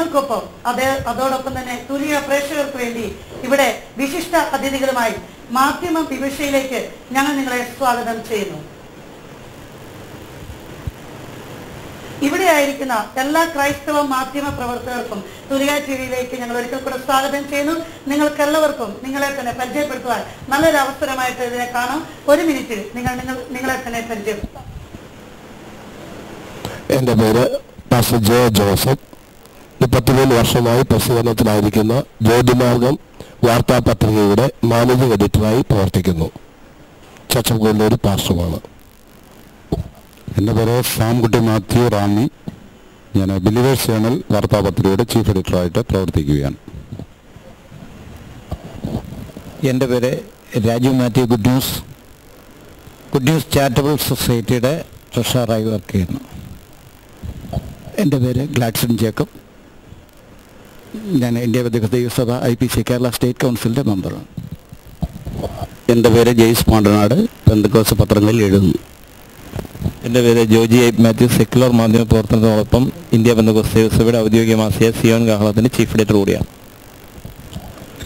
ഞങ്ങൾക്കൊപ്പം അതോടൊപ്പം തന്നെ തുല്യ പ്രേക്ഷകർക്ക് വേണ്ടി ഇവിടെ വിശിഷ്ട അതിഥികളുമായി മാധ്യമ വിമർശയിലേക്ക് ഞങ്ങൾ നിങ്ങളെ സ്വാഗതം ചെയ്യുന്നു. ഇവിടെ ആയിരിക്കുന്ന എല്ലാ ക്രൈസ്തവ മാധ്യമ പ്രവർത്തകർക്കും തുല്യ ടിവിയിലേക്ക് ഞങ്ങൾ ഒരിക്കൽ കൂടെ സ്വാഗതം ചെയ്യുന്നു. നിങ്ങൾക്കെല്ലാവർക്കും നിങ്ങളെ തന്നെ പരിചയപ്പെടുത്തുവാൻ നല്ലൊരു അവസരമായിട്ട് ഇതിനെ കാണാം. ഒരു മിനിറ്റിൽ നിങ്ങളെ തന്നെ പരിചയപ്പെടുത്താം. എൻ്റെ പേര് പാസ്റ്റർ ജെ ജോസഫ്. 37 വർഷമായി പ്രസിദ്ധീകരണത്തിലായിരിക്കുന്ന ജ്യോതിമാർഗം വാർത്താപത്രികയുടെ മാനേജിംഗ് എഡിറ്ററായി പ്രവർത്തിക്കുന്നു. ചച്ചമ്പൂരിലൊരു പാസ്റ്ററുമാണ്. എൻ്റെ പേര് സാംകുട്ടി മാത്യു റാന്നി. ഞാൻ ബിലീവേഴ്സ് ചാനൽ വാർത്താപത്രികയുടെ ചീഫ് എഡിറ്ററായിട്ട് പ്രവർത്തിക്കുകയാണ്. എൻ്റെ പേര് Raju Mathew. Good news charitable സൊസൈറ്റിയുടെ ട്രഷററായി വർക്ക് ചെയ്യുന്നു. എൻ്റെ പേര് ഗ്ലാഡ്സൺ ജേക്കബ്. ഞാൻ ഇന്ത്യ ബന്ധുക്ക ദൈവസഭ IPC കേരള സ്റ്റേറ്റ് കൗൺസിലിൻ്റെ മെമ്പറാണ്. എൻ്റെ പേര് ജെയ്സ് പാണ്ടനാട്, പെന്തക്കോസ്ത് പത്രങ്ങളിൽ എഴുതുന്നു. എൻ്റെ പേര് ജോജി മാത്യു, സെക്യുലർ മാധ്യമ പ്രവർത്തനത്തോടൊപ്പം ഇന്ത്യ പെന്തക്കോസ്ത് ദൈവസഭയുടെ ഔദ്യോഗിക മാസിക സിയോൻ കാഹളത്തിൻ്റെ ചീഫ് എഡിറ്റർ കൂടിയാണ്.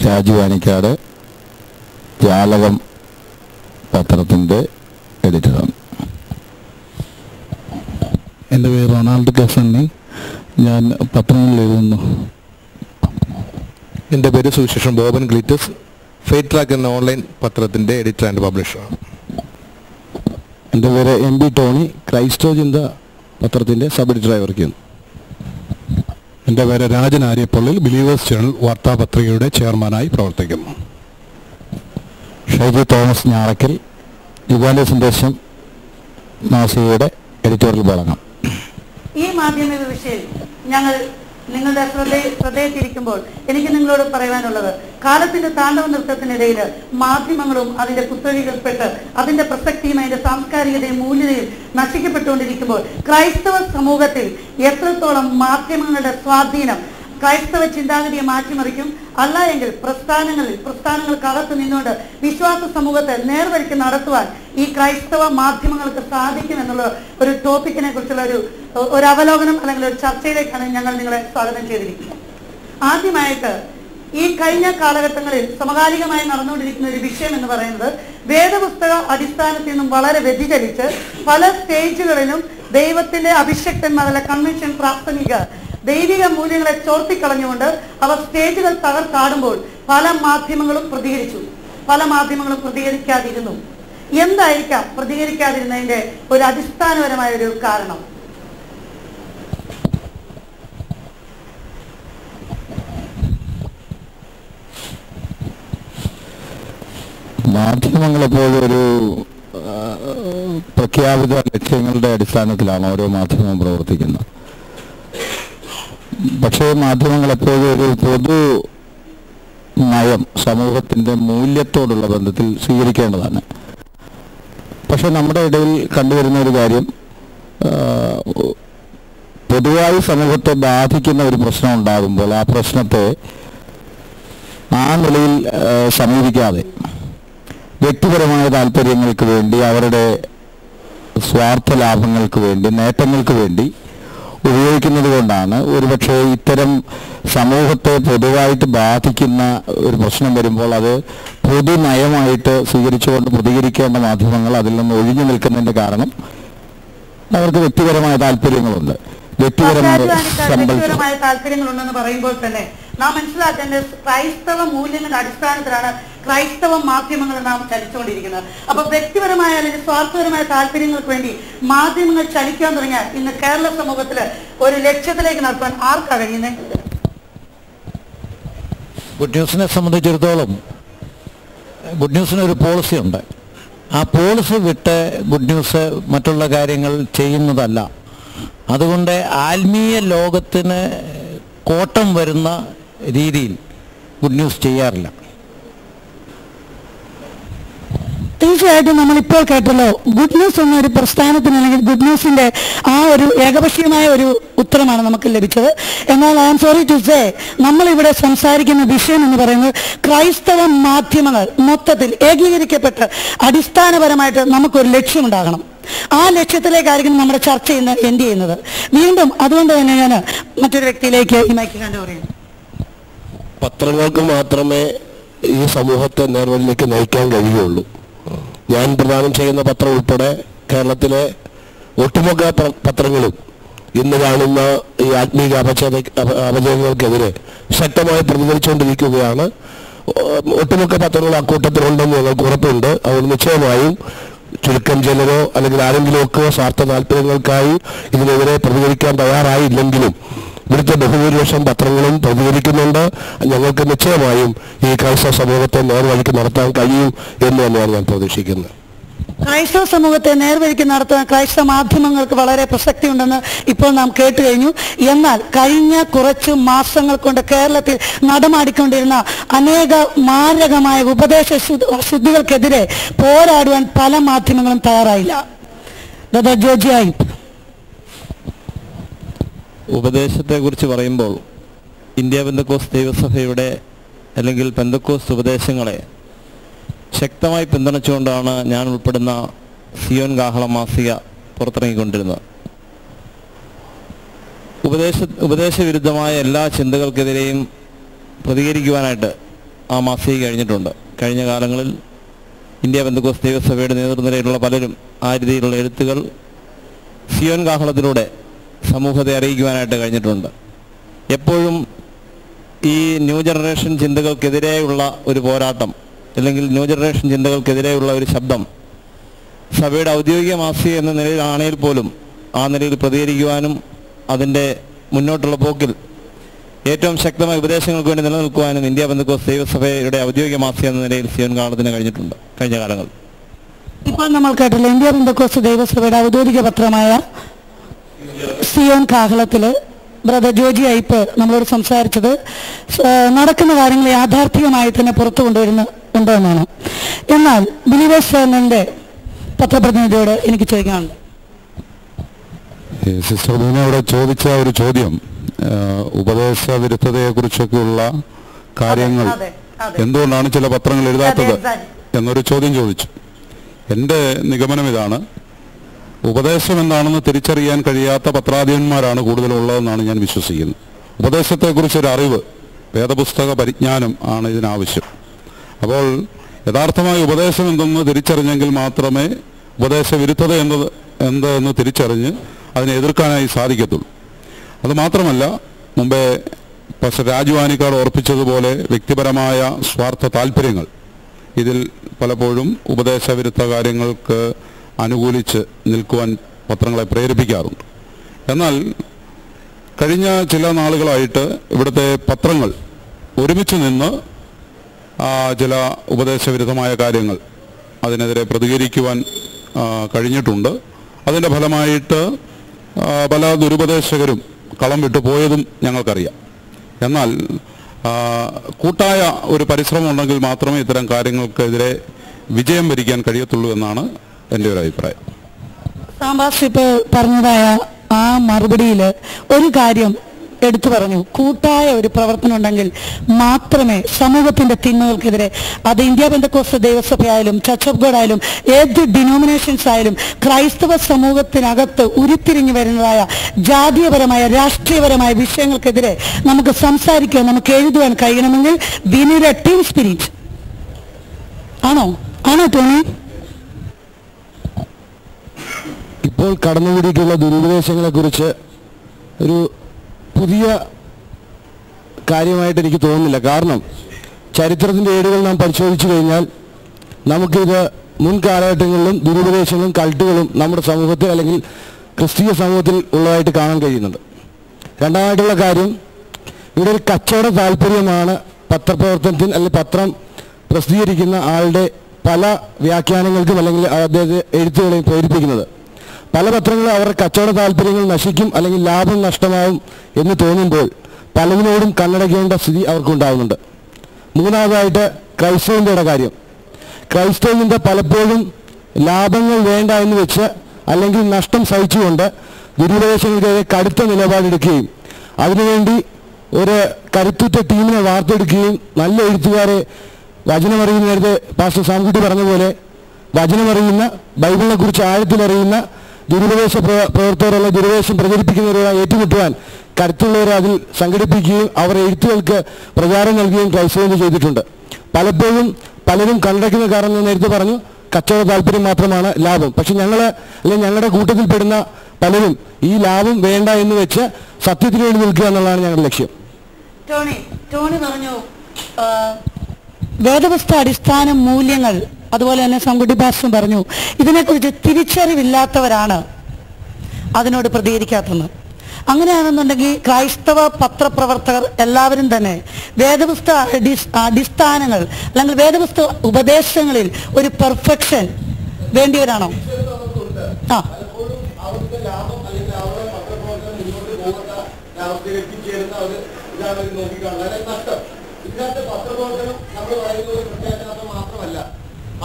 രാജു വാനിക്കാട്, ജാലകം പത്രത്തിൻ്റെ എഡിറ്ററാണ്. എൻ്റെ പേര് റൊണാൾഡ് കസണ്ണി. ഞാൻ പത്രങ്ങളിൽ എഴുതുന്നു. എൻ്റെ പേര് സുവിശേഷൻ ബോബൻ ഗ്ലിറ്റസ്, ഫെയ്ത്ത് ട്രാക്ക് എന്ന ഓൺലൈൻ പത്രത്തിൻ്റെ എഡിറ്റർ ആൻഡ് പബ്ലിഷറാണ്. എൻ്റെ പേര് MB ടോണി, ക്രൈസ്തവ ചിന്ത പത്രത്തിൻ്റെ സബ് എഡിറ്ററായി വർക്ക് ചെയ്യുന്നു. എൻ്റെ പേര് രാജൻ ആര്യപ്പള്ളിൽ, ബിലീവേഴ്സ് ചാനൽ വാർത്താപത്രികയുടെ ചെയർമാനായി പ്രവർത്തിക്കുന്നു. ഷൈജി തോമസ് ഞാറക്കൽ, യുഗാന്റെ സന്ദേശം മാസികയുടെ എഡിറ്റോറിയൽ വിഭാഗം. ഈ മാധ്യമ വിഷയം ഞങ്ങൾ നിങ്ങളുടെ ശ്രദ്ധയിലിരിക്കുമ്പോൾ എനിക്ക് നിങ്ങളോട് പറയാനുള്ളത്, കാലത്തിന്റെ താണ്ഡവ നൃത്തത്തിനിടയിൽ മാധ്യമങ്ങളും അതിന്റെ കുത്തഴികൾപ്പെട്ട് അതിന്റെ പ്രസക്തിയും അതിന്റെ സാംസ്കാരികതയും മൂല്യതയും നശിക്കപ്പെട്ടുകൊണ്ടിരിക്കുമ്പോൾ ക്രൈസ്തവ സമൂഹത്തിൽ എത്രത്തോളം മാധ്യമങ്ങളുടെ സ്വാധീനം ക്രൈസ്തവ ചിന്താഗതിയെ മാറ്റിമറിക്കും, അല്ല എങ്കിൽ പ്രസ്ഥാനങ്ങൾക്കകത്ത് നിന്നുകൊണ്ട് വിശ്വാസ സമൂഹത്തെ നേർവഴിക്ക് നടത്തുവാൻ ഈ ക്രൈസ്തവ മാധ്യമങ്ങൾക്ക് സാധിക്കും എന്നുള്ള ഒരു ടോപ്പിക്കിനെ കുറിച്ചുള്ള ഒരു അവലോകനം അല്ലെങ്കിൽ ഒരു ചർച്ചയിലേക്കാണ് ഞങ്ങൾ നിങ്ങളെ സ്വാഗതം ചെയ്തിരിക്കുന്നത്. ആദ്യമായിട്ട് ഈ കഴിഞ്ഞ കാലഘട്ടങ്ങളിൽ സമകാലികമായി നടന്നുകൊണ്ടിരിക്കുന്ന ഒരു വിഷയം എന്ന് പറയുന്നത്, വേദപുസ്തക അടിസ്ഥാനത്തിൽ നിന്നും വളരെ വ്യതിചലിച്ച് പല സ്റ്റേജുകളിലും ദൈവത്തിന്റെ അഭിഷക്തന്മാരുടെ കൺവെൻഷൻ പ്രാഥമിക ദൈവിക മൂല്യങ്ങളെ ചോർത്തിക്കളഞ്ഞുകൊണ്ട് അവർ സ്റ്റേജുകൾ തകർത്താടുമ്പോൾ പല മാധ്യമങ്ങളും പ്രതികരിക്കാതിരുന്നു. എന്തായിരിക്കാം പ്രതികരിക്കാതിരുന്നതിന്റെ ഒരു അടിസ്ഥാനപരമായ ഒരു കാരണം? മാധ്യമങ്ങളെപ്പോഴും ഒരു പ്രഖ്യാപിത ലക്ഷ്യങ്ങളുടെ അടിസ്ഥാനത്തിലാണ് ഓരോ മാധ്യമവും പ്രവർത്തിക്കുന്നത്. പക്ഷേ മാധ്യമങ്ങളെപ്പോഴും ഒരു പൊതു നയം സമൂഹത്തിൻ്റെ മൂല്യത്തോടുള്ള ബന്ധത്തിൽ സ്വീകരിക്കേണ്ടതാണ്. പക്ഷെ നമ്മുടെ ഇടയിൽ കണ്ടുവരുന്ന ഒരു കാര്യം, പൊതുവായി സമൂഹത്തെ ബാധിക്കുന്ന ഒരു പ്രശ്നം ഉണ്ടാകുമ്പോൾ ആ പ്രശ്നത്തെ ആ നിലയിൽ സമീപിക്കാതെ വ്യക്തിപരമായ താല്പര്യങ്ങൾക്ക് വേണ്ടി, അവരുടെ സ്വാർത്ഥ ലാഭങ്ങൾക്ക് വേണ്ടി, നേട്ടങ്ങൾക്ക് വേണ്ടി ഉപയോഗിക്കുന്നത് കൊണ്ടാണ് ഒരുപക്ഷെ ഇത്തരം സമൂഹത്തെ പൊതുവായിട്ട് ബാധിക്കുന്ന ഒരു പ്രശ്നം വരുമ്പോൾ അത് പൊതുനയമായിട്ട് സ്വീകരിച്ചുകൊണ്ട് പ്രതികരിക്കേണ്ട മാധ്യമങ്ങൾ അതിൽ നിന്ന് ഒഴിഞ്ഞു നിൽക്കുന്നതിൻ്റെ കാരണം അവർക്ക് വ്യക്തിപരമായ താല്പര്യങ്ങളുണ്ട്. വ്യക്തിപരമായ താല്പര്യങ്ങളുണ്ടെന്ന് പറയുമ്പോൾ തന്നെ നാം മനസ്സിലാക്കേണ്ടത് ക്രൈസ്തവ മൂല്യങ്ങളുടെ അടിസ്ഥാനത്തിലാണ് ക്രൈസ്തവ മാധ്യമങ്ങൾ നാം ചലിച്ചുകൊണ്ടിരിക്കുന്നത്. അപ്പൊ വ്യക്തിപരമായ അല്ലെങ്കിൽ സ്വാർത്ഥപരമായ താല്പര്യങ്ങൾക്ക് വേണ്ടി മാധ്യമങ്ങൾ ചലിക്കാൻ തുടങ്ങിയാൽ ഇന്ന് കേരള സമൂഹത്തില് ഒരു ലക്ഷ്യത്തിലേക്ക് നടത്താൻ ആർക്കാ കഴിയുന്നത്? ഗുഡ് ന്യൂസിനെ സംബന്ധിച്ചിടത്തോളം ഗുഡ് ന്യൂസിന് ഒരു പോളിസി ഉണ്ട്. ആ പോളിസി വിട്ട് ഗുഡ് ന്യൂസ് മറ്റുള്ള കാര്യങ്ങൾ ചെയ്യുന്നതല്ല. അതുകൊണ്ട് ആത്മീയ ലോകത്തിന് കോട്ടം വരുന്ന രീതിയിൽ ഗുഡ് ന്യൂസ് ചെയ്യാറില്ല. തീർച്ചയായിട്ടും നമ്മളിപ്പോൾ കേട്ടല്ലോ, ഗുഡ് ന്യൂസ് എന്നൊരു പ്രസ്ഥാനത്തിന് അല്ലെങ്കിൽ ഗുഡ് ന്യൂസിന്റെ ആ ഒരു ഏകപക്ഷീയമായ ഒരു ഉത്തരമാണ് നമുക്ക് ലഭിച്ചത്. എന്നാൽ I am sorry to say, നമ്മളിവിടെ സംസാരിക്കുന്ന വിഷയം എന്ന് പറയുന്നത് ക്രൈസ്തവ മാധ്യമങ്ങൾ മൊത്തത്തിൽ ഏകീകരിക്കപ്പെട്ട് അടിസ്ഥാനപരമായിട്ട് നമുക്കൊരു ലക്ഷ്യമുണ്ടാകണം. ആ ലക്ഷ്യത്തിലേക്കായിരിക്കും നമ്മുടെ ചർച്ച ഇന്ന് എൻഡ് ചെയ്യുന്നത്. വീണ്ടും അതുകൊണ്ട് തന്നെ ഞാൻ മറ്റൊരു വ്യക്തിയിലേക്ക് ഈ മൈക്ക് കണ്ടു പറയുന്നു. പത്രങ്ങൾക്ക് മാത്രമേ ഈ സമൂഹത്തെ നേർവഴിയിലേക്ക് നയിക്കാൻ കഴിയുള്ളൂ. ഞാൻ പ്രദാനം ചെയ്യുന്ന പത്രം ഉൾപ്പെടെ കേരളത്തിലെ ഒട്ടുമുക്ക പത്രങ്ങളും ഇന്ന് കാണുന്ന ഈ ആത്മീക അപചയങ്ങൾക്കെതിരെ ശക്തമായി പ്രതികരിച്ചുകൊണ്ടിരിക്കുകയാണ്. ഒട്ടുമുക്ക പത്രങ്ങൾ അക്കൂട്ടത്തിലുണ്ടെന്ന് ഞങ്ങൾക്ക് ഉറപ്പുണ്ട്. അതുകൊണ്ട് നിശ്ചയമായും ചുരുക്കം ചിലരോ അല്ലെങ്കിൽ ആരെങ്കിലുമൊക്കെ സ്വാർത്ഥ താല്പര്യങ്ങൾക്കായി ഇതിനെതിരെ പ്രതികരിക്കാൻ തയ്യാറായില്ലെങ്കിലും ഇവിടുത്തെ ബഹുഭൂരിപക്ഷം പത്രങ്ങളും പ്രതികരിക്കുന്നുണ്ട്. ഞങ്ങൾക്ക് നിശ്ചയമായും ഈ ക്രൈസ്തവ സമൂഹത്തെ നേർവഴിക്ക് നടത്താൻ കഴിയും എന്ന് തന്നെയാണ് ഞാൻ പ്രതീക്ഷിക്കുന്നത്. ക്രൈസ്തവ സമൂഹത്തെ നേർവഴിക്ക് നടത്താൻ ക്രൈസ്തവ മാധ്യമങ്ങൾക്ക് വളരെ പ്രസക്തി ഉണ്ടെന്ന് ഇപ്പോൾ നാം കേട്ടു കഴിഞ്ഞു. എന്നാൽ കഴിഞ്ഞ കുറച്ച് മാസങ്ങൾ കൊണ്ട് കേരളത്തിൽ നടമാടിക്കൊണ്ടിരുന്ന അനേക മാരകമായ ഉപദേശ ശുദ്ധികൾക്കെതിരെ പോരാടുവാൻ പല മാധ്യമങ്ങളും തയ്യാറായില്ല. ബ്രദർ ജോജി ഐപ്പ്, ഉപദേശത്തെക്കുറിച്ച് പറയുമ്പോൾ ഇന്ത്യ പെന്തക്കോസ്ത് ദൈവസഭയുടെ അല്ലെങ്കിൽ പെന്തക്കോസ്ത് ഉപദേശങ്ങളെ ശക്തമായി പിന്തുണച്ചുകൊണ്ടാണ് ഞാൻ ഉൾപ്പെടുന്ന സിയോൻ കാഹളം മാസിക പുറത്തിറങ്ങിക്കൊണ്ടിരുന്നത്. ഉപദേശവിരുദ്ധമായ എല്ലാ ചിന്തകൾക്കെതിരെയും പ്രതികരിക്കുവാനായിട്ട് ആ മാസിക കഴിഞ്ഞിട്ടുണ്ട്. കഴിഞ്ഞ കാലങ്ങളിൽ ഇന്ത്യ പെന്തക്കോസ്ത് ദൈവസഭയുടെ നേതൃനിരയിലുള്ള പലരും ആ രീതിയിലുള്ള എഴുത്തുകൾ സിയോൻ കാഹളത്തിലൂടെ സമൂഹത്തെ അറിയിക്കുവാനായിട്ട് കഴിഞ്ഞിട്ടുണ്ട്. എപ്പോഴും ഈ ന്യൂ ജനറേഷൻ ചിന്തകൾക്കെതിരെയുള്ള ഒരു പോരാട്ടം അല്ലെങ്കിൽ ന്യൂ ജനറേഷൻ ചിന്തകൾക്കെതിരെയുള്ള ഒരു ശബ്ദം സഭയുടെ ഔദ്യോഗിക മാസിക എന്ന നിലയിലാണെങ്കിൽ പോലും ആ നിലയിൽ പ്രതികരിക്കുവാനും അതിൻ്റെ മുന്നോട്ടുള്ള പോക്കിൽ ഏറ്റവും ശക്തമായ ഉപദേശങ്ങൾക്ക് വേണ്ടി നിലനിൽക്കുവാനും ഇന്ത്യ പെന്തക്കോസ്ത് ദൈവസഭയുടെ ഔദ്യോഗിക മാസിക എന്ന നിലയിൽ സിയോൻ കാഹളത്തിന് കഴിഞ്ഞിട്ടുണ്ട് കഴിഞ്ഞ കാലങ്ങളിൽ. ഇപ്പോൾ നമ്മൾ കേട്ടില്ല, ഇന്ത്യ പെന്തക്കോസ്ത് ദൈവസഭയുടെ ഔദ്യോഗിക പത്രമായ സിയോൻ കാഹളത്തില് ബ്രദർ ജോജി ഐപ്പ് നമ്മളോട് സംസാരിച്ചത് നടക്കുന്ന കാര്യങ്ങൾ യാഥാർത്ഥ്യമായി തന്നെ പുറത്തു കൊണ്ടുവരുന്നുണ്ടോ എന്നാണ്. എന്നാൽ ബിലീവേഴ്സ് ചാനലിന്റെ പത്രപ്രതിനിധിയോട് എനിക്ക് ചോദിക്കാനുണ്ട്. സിസ്റ്റർ ബീന അവിടെ ചോദിച്ച ഒരു ചോദ്യം, ഉപദേശ വിരുദ്ധതയെക്കുറിച്ചൊക്കെയുള്ള കാര്യങ്ങൾ എന്തുകൊണ്ടാണ് ചില പത്രങ്ങൾ എഴുതാത്തത് എന്നൊരു ചോദ്യം ചോദിച്ചു. എൻ്റെ നിഗമനം ഇതാണ്, ഉപദേശം എന്താണെന്ന് തിരിച്ചറിയാൻ കഴിയാത്ത പത്രാധിപന്മാരാണ് കൂടുതലുള്ളതെന്നാണ് ഞാൻ വിശ്വസിക്കുന്നത്. ഉപദേശത്തെക്കുറിച്ചൊരു അറിവ്, വേദപുസ്തക പരിജ്ഞാനം ആണ് ഇതിനാവശ്യം. അപ്പോൾ യഥാർത്ഥമായ ഉപദേശം എന്തെന്ന് തിരിച്ചറിഞ്ഞെങ്കിൽ മാത്രമേ ഉപദേശവിരുദ്ധത എന്തെന്ന് തിരിച്ചറിഞ്ഞ് അതിനെ എതിർക്കാനായി സാധിക്കത്തുള്ളൂ. അതുമാത്രമല്ല, മുമ്പേ പ്രൊഫസർ രാജു ആനിക്കാട് ഓർപ്പിച്ചതുപോലെ വ്യക്തിപരമായ സ്വാർത്ഥ താല്പര്യങ്ങൾ ഇതിൽ പലപ്പോഴും ഉപദേശവിരുദ്ധ കാര്യങ്ങൾക്ക് അനുകൂലിച്ച് നിൽക്കുവാൻ പത്രങ്ങളെ പ്രേരിപ്പിക്കാറുണ്ട്. എന്നാൽ കഴിഞ്ഞ ചില നാളുകളായിട്ട് ഇവിടുത്തെ പത്രങ്ങൾ ഒരുമിച്ച് നിന്ന് ചില ഉപദേശവിരുദ്ധമായ കാര്യങ്ങൾ അതിനെതിരെ പ്രതികരിക്കുവാൻ കഴിഞ്ഞിട്ടുണ്ട്. അതിൻ്റെ ഫലമായിട്ട് പല ദുരുപദേശകരും കളം വിട്ടു പോയതും ഞങ്ങൾക്കറിയാം. എന്നാൽ കൂട്ടായ ഒരു പരിശ്രമം ഉണ്ടെങ്കിൽ മാത്രമേ ഇത്തരം കാര്യങ്ങൾക്കെതിരെ വിജയം വരിക്കാൻ കഴിയത്തുള്ളൂ എന്നാണ് എൻ്റെ ഒരു അഭിപ്രായം. സാംബാസ് ഇപ്പോൾ പറഞ്ഞതായ ആ മറുപടിയിൽ ഒരു കാര്യം എടുത്തു പറഞ്ഞു, കൂട്ടായ ഒരു പ്രവർത്തനം ഉണ്ടെങ്കിൽ മാത്രമേ സമൂഹത്തിന്റെ തിന്മകൾക്കെതിരെ, അത് ഇന്ത്യ പെന്തക്കോസ്ത് ദൈവസഭയായാലും ചർച്ച് ഓഫ് ഗോഡ് ആയാലും ഏത് ഡിനോമിനേഷൻസ് ആയാലും ക്രൈസ്തവ സമൂഹത്തിനകത്ത് ഉരുത്തിരിഞ്ഞു വരുന്നതായ ജാതീയപരമായ രാഷ്ട്രീയപരമായ വിഷയങ്ങൾക്കെതിരെ നമുക്ക് സംസാരിക്കാൻ, നമുക്ക് എഴുതുവാൻ കഴിയണമെങ്കിൽ we need a team spirit. ആണോ ടോണി? ഇപ്പോൾ കടന്നുകൂടിയിട്ടുള്ള ദുരുപദേശങ്ങളെക്കുറിച്ച് ഒരു പുതിയ കാര്യമായിട്ട് എനിക്ക് തോന്നുന്നില്ല. കാരണം ചരിത്രത്തിൻ്റെ ഏടുകൾ നാം പരിശോധിച്ചു കഴിഞ്ഞാൽ നമുക്കിത് മുൻ കാലഘട്ടങ്ങളിലും ദുരുപദേശങ്ങളും കൾട്ടുകളും നമ്മുടെ സമൂഹത്തിൽ അല്ലെങ്കിൽ ക്രിസ്തീയ സമൂഹത്തിൽ ഉള്ളതായിട്ട് കാണാൻ കഴിയുന്നുണ്ട്. രണ്ടാമതായിട്ടുള്ള കാര്യം, ഇവിടെ ഒരു കച്ചവട താല്പര്യമാണ് പത്രപ്രവർത്തനത്തിന് അല്ലെങ്കിൽ പത്രം പ്രസിദ്ധീകരിക്കുന്ന ആളുടെ പല വ്യാഖ്യാനങ്ങൾക്കും അല്ലെങ്കിൽ അദ്ദേഹത്തെ എഴുത്തുകളെയും പ്രേരിപ്പിക്കുന്നത്. പല പത്രങ്ങളും അവരുടെ കച്ചവട താല്പര്യങ്ങൾ നശിക്കും അല്ലെങ്കിൽ ലാഭം നഷ്ടമാവും എന്ന് തോന്നുമ്പോൾ പലതിനോടും കണ്ണടയ്ക്കേണ്ട സ്ഥിതി അവർക്കുണ്ടാകുന്നുണ്ട്. മൂന്നാമതായിട്ട് ക്രൈസ്തവൻ്റെ കാര്യം, ക്രൈസ്തവൻ്റെ പലപ്പോഴും ലാഭങ്ങൾ വേണ്ട എന്ന് വെച്ച് അല്ലെങ്കിൽ നഷ്ടം സഹിച്ചുകൊണ്ട് ദുരുപദേശങ്ങൾക്കെതിരെ കടുത്ത നിലപാടെടുക്കുകയും അതിനുവേണ്ടി ഒരു കരുത്തുറ്റ ടീമിനെ വാർത്തെടുക്കുകയും നല്ല എഴുത്തുകാരെ വചനമറിയുന്ന നേരത്തെ പാസ്റ്റർ സാംകുട്ടി പറഞ്ഞ പോലെ വചനമറിയുന്ന, ബൈബിളിനെ കുറിച്ച് ആഴത്തിലറിയുന്ന ദുരുപദേശ പ്രവർത്തകരുള്ള ദുരുപദേശം പ്രചരിപ്പിക്കുന്നവരുമായി ഏറ്റുമുട്ടുവാൻ കരുത്തുള്ളവരെ അതിൽ സംഘടിപ്പിക്കുകയും അവർ എഴുത്തുകൾക്ക് പ്രചാരം നൽകുകയും ക്രൈസ്തവന് ചെയ്തിട്ടുണ്ട്. പലപ്പോഴും പലരും കണ്ടടയ്ക്കുന്ന കാരണം നേരത്തെ പറഞ്ഞു കച്ചവട താല്പര്യം മാത്രമാണ് ലാഭം. പക്ഷെ ഞങ്ങളുടെ കൂട്ടത്തിൽപ്പെടുന്ന പലരും ഈ ലാഭം വേണ്ട എന്ന് വെച്ച് സത്യത്തിന് വേണ്ടി നിൽക്കുക എന്നുള്ളതാണ് ഞങ്ങളുടെ ലക്ഷ്യം. ടോണി പറഞ്ഞു വേദപുസ്തക അടിസ്ഥാന മൂല്യങ്ങൾ, അതുപോലെ തന്നെ സംകുട്ടി പാസ്റ്റർ പറഞ്ഞു ഇതിനെക്കുറിച്ച് തിരിച്ചറിവില്ലാത്തവരാണ് അതിനോട് പ്രതികരിക്കാത്തത്. അങ്ങനെയാണെന്നുണ്ടെങ്കിൽ ക്രൈസ്തവ പത്രപ്രവർത്തകർ എല്ലാവരും തന്നെ വേദപുസ്തക അടിസ്ഥാനങ്ങൾ അല്ലെങ്കിൽ വേദപുസ്തക ഉപദേശങ്ങളിൽ ഒരു പെർഫെക്ഷൻ വേണ്ടിയവരാണോ? ആ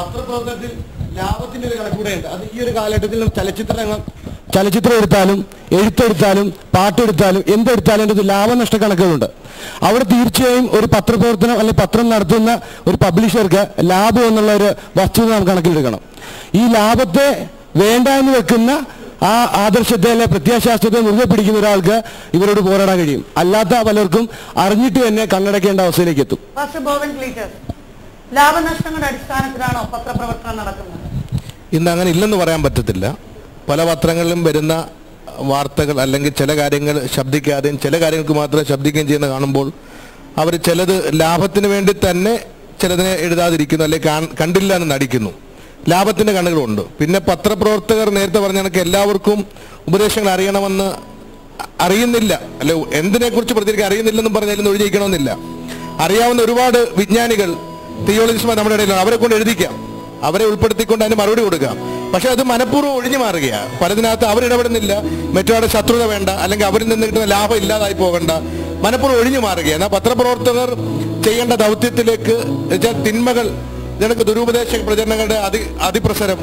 പത്രപ്രവർത്തനത്തിൽ ലാഭത്തിന്റെ ഒരു കണക്കൂടെയുണ്ട്. അത് ഈ ഒരു കാലഘട്ടത്തിൽ ചലച്ചിത്രം എടുത്താലും എഴുത്തെടുത്താലും പാട്ടെടുത്താലും എന്തെടുത്താലും അതിൻ്റെ ലാഭനഷ്ട കണക്കുകളുണ്ട്. അവിടെ തീർച്ചയായും ഒരു പത്രപ്രവർത്തനം അല്ലെങ്കിൽ പത്രം നടത്തുന്ന ഒരു പബ്ലിഷർക്ക് ലാഭം എന്നുള്ള ഒരു വസ്തുത നാം കണക്കിലെടുക്കണം. ഈ ലാഭത്തെ വേണ്ട എന്ന് വെക്കുന്ന ആ ആദർശത്തെ അല്ലെ പ്രത്യാശാസ്ത്രത്തെ മുറുകെ പിടിക്കുന്ന ഒരാൾക്ക് ഇവരോട് പോരാടാൻ കഴിയും. അല്ലാത്ത പലർക്കും അറിഞ്ഞിട്ട് തന്നെ കണ്ണടക്കേണ്ട അവസ്ഥയിലേക്ക് എത്തും. ലാഭനഷ്ടങ്ങളുടെ അടിസ്ഥാനത്തിലാണോ പത്രപ്രവർത്തനം നടക്കുന്നത്? ഇന്ന് അങ്ങനെ ഇല്ലെന്ന് പറയാൻ പറ്റത്തില്ല. പല പത്രങ്ങളിലും വരുന്ന വാർത്തകൾ അല്ലെങ്കിൽ ചില കാര്യങ്ങൾ ശബ്ദിക്കാതെയും ചില കാര്യങ്ങൾക്ക് മാത്രമേ ശബ്ദിക്കുകയും ചെയ്യുന്ന കാണുമ്പോൾ അവർ ചിലത് ലാഭത്തിന് വേണ്ടി തന്നെ ചിലതിനെ എഴുതാതിരിക്കുന്നു, അല്ലെങ്കിൽ കണ്ടില്ല എന്ന് നടിക്കുന്നു. ലാഭത്തിൻ്റെ കണ്ണുകളുണ്ട്. പിന്നെ പത്രപ്രവർത്തകർ നേരത്തെ പറഞ്ഞ കണക്ക് എല്ലാവർക്കും ഉപദേശങ്ങൾ അറിയണമെന്ന് അറിയുന്നില്ല, അല്ലെ എന്തിനെക്കുറിച്ച് പ്രതികരിക്കാൻ അറിയുന്നില്ലെന്നും പറഞ്ഞാലും ഒഴിഞ്ഞിരിക്കണമെന്നില്ല. അറിയാവുന്ന ഒരുപാട് വിജ്ഞാനികൾ തിയോളജിസ്റ്റുമാർ നമ്മുടെ ഇടയിലാണ്. അവരെ കൊണ്ട് എഴുതിക്കാം, അവരെ ഉൾപ്പെടുത്തിക്കൊണ്ട് അതിന് മറുപടി കൊടുക്കാം. പക്ഷെ അത് മനഃപൂർവ്വം ഒഴിഞ്ഞു മാറുകയാണ്. പലതിനകത്ത് അവരിടപെടുന്നില്ല, മറ്റൊരാളുടെ ശത്രുത വേണ്ട, അല്ലെങ്കിൽ അവരിൽ നിന്ന് കിട്ടുന്ന ലാഭം ഇല്ലാതായി പോകണ്ട, മനഃപൂർവ്വം ഒഴിഞ്ഞു മാറുകയാണ്. എന്നാൽ പത്രപ്രവർത്തകർ ചെയ്യേണ്ട ദൗത്യത്തിലേക്ക് തിന്മകൾ, ഇതിനൊക്കെ ദുരുപദേശ പ്രചരണങ്ങളുടെ അതിപ്രസരം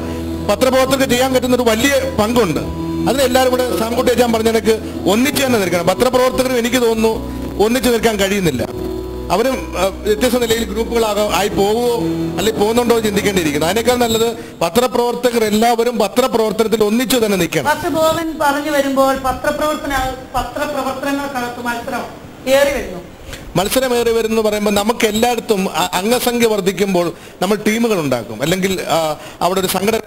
പത്രപ്രവർത്തകർക്ക് ചെയ്യാൻ പറ്റുന്ന ഒരു വലിയ പങ്കുണ്ട്. അതിന് എല്ലാവരും കൂടെ സാംകുട്ടി ഞാൻ പറഞ്ഞ കണക്ക് ഒന്നിച്ച് തന്നെ നിൽക്കണം. പത്രപ്രവർത്തകരും എനിക്ക് തോന്നുന്നു ഒന്നിച്ച് നിൽക്കാൻ കഴിയുന്നില്ല. അവരും വ്യത്യസ്ത നിലയിൽ ഗ്രൂപ്പുകളായി പോകുമോ അല്ലെങ്കിൽ പോകുന്നുണ്ടോ ചിന്തിക്കേണ്ടിയിരിക്കുന്നു. അതിനേക്കാൾ നല്ലത് പത്രപ്രവർത്തകർ എല്ലാവരും പത്രപ്രവർത്തനത്തിൽ ഒന്നിച്ചു തന്നെ നിൽക്കണം. പറഞ്ഞു വരുമ്പോൾ പത്രപ്രവർത്തനങ്ങൾക്കകത്ത് മത്സരമേറി വരുന്നു പറയുമ്പോൾ നമുക്ക് എല്ലായിടത്തും അംഗസംഖ്യ വർദ്ധിക്കുമ്പോൾ നമ്മൾ ടീമുകൾ ഉണ്ടാക്കും, അല്ലെങ്കിൽ അവിടെ ഒരു സംഘടന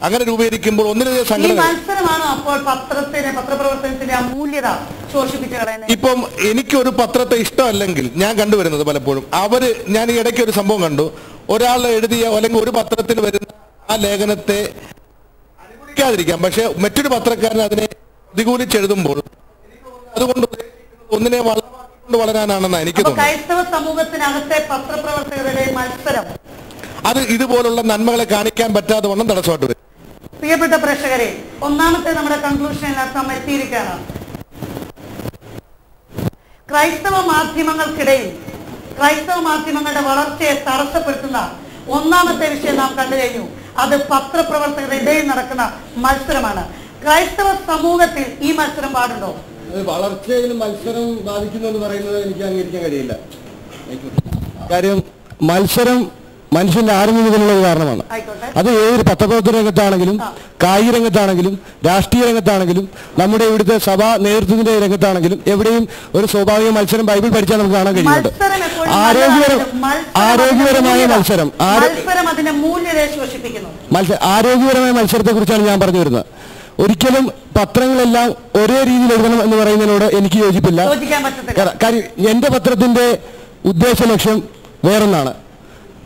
അങ്ങനെ രൂപീകരിക്കുമ്പോൾ ഒന്നിനധികം സംഘടന. ഇപ്പം എനിക്കൊരു പത്രത്തെ ഇഷ്ടമല്ലെങ്കിൽ ഞാൻ കണ്ടുവരുന്നത് പലപ്പോഴും ഞാൻ ഈ ഇടയ്ക്ക് ഒരു സംഭവം കണ്ടു. ഒരാൾ എഴുതിയ അല്ലെങ്കിൽ ഒരു പത്രത്തിൽ വരുന്ന ആ ലേഖനത്തെ അനുകൂലിക്കാതിരിക്കാം, പക്ഷെ മറ്റൊരു പത്രക്കാരൻ അതിനെ പ്രതികൂലിച്ചെഴുതുമ്പോൾ അതുകൊണ്ട് ഒന്നിനെ കൊണ്ട് വളരാനാണെന്ന് എനിക്ക് തോന്നുന്നു. ക്രൈസ്തവ സമൂഹത്തിനകത്തെ പത്രപ്രവർത്തകരുടെ മത്സരം അത് ഇതുപോലുള്ള നന്മകളെ കാണിക്കാൻ പറ്റാതെ വണ്ണം തടസ്സമായിട്ട് വരും. പ്രിയപ്പെട്ട പ്രേക്ഷകരെ, ഒന്നാമത്തെ നമ്മുടെ കൺക്ലൂഷനിലേക്ക് നാം എത്തിയിരിക്കുകയാണ്. ക്രൈസ്തവ മാധ്യമങ്ങൾക്കിടയിൽ ക്രൈസ്തവ മാധ്യമങ്ങളുടെ വളർച്ചയെ തടസ്സപ്പെടുത്തുന്ന ഒന്നാമത്തെ വിഷയം നാം കണ്ടു കഴിഞ്ഞു. അത് പത്രപ്രവർത്തകരുടെ ഇടയിൽ നടക്കുന്ന മത്സരമാണ്. ക്രൈസ്തവ സമൂഹത്തിൽ ഈ മത്സരം പാടുണ്ടോ? വളർച്ചയിൽ മത്സരം ബാധിക്കുന്നു എന്ന് പറയുന്നത് എനിക്ക് അംഗീകരിക്കാൻ കഴിയില്ല. കാര്യം മത്സരം മനുഷ്യന്റെ ആരോഗ്യത്തിനുള്ള ഒരു കാരണമാണ്. അത് ഏതൊരു പത്രപ്രവർത്തന രംഗത്താണെങ്കിലും കായിക രംഗത്താണെങ്കിലും രാഷ്ട്രീയ രംഗത്താണെങ്കിലും നമ്മുടെ ഇവിടുത്തെ സഭാ നേതൃത്വത്തിന്റെ രംഗത്താണെങ്കിലും എവിടെയും ഒരു സ്വാഭാവിക മത്സരം ബൈബിൾ പഠിച്ചാൽ നമുക്ക് കാണാൻ കഴിയുന്നുണ്ട്. ആരോഗ്യപരമായ മത്സരം ആരോഗ്യപരമായ മത്സരത്തെ കുറിച്ചാണ് ഞാൻ പറഞ്ഞു വരുന്നത്. ഒരിക്കലും പത്രങ്ങളെല്ലാം ഒരേ രീതിയിൽ എഴുതണം എന്ന് പറയുന്നതിനോട് എനിക്ക് യോജിപ്പില്ല. കാര്യം എന്റെ പത്രത്തിന്റെ ഉദ്ദേശ ലക്ഷ്യം വേറൊന്നാണ്,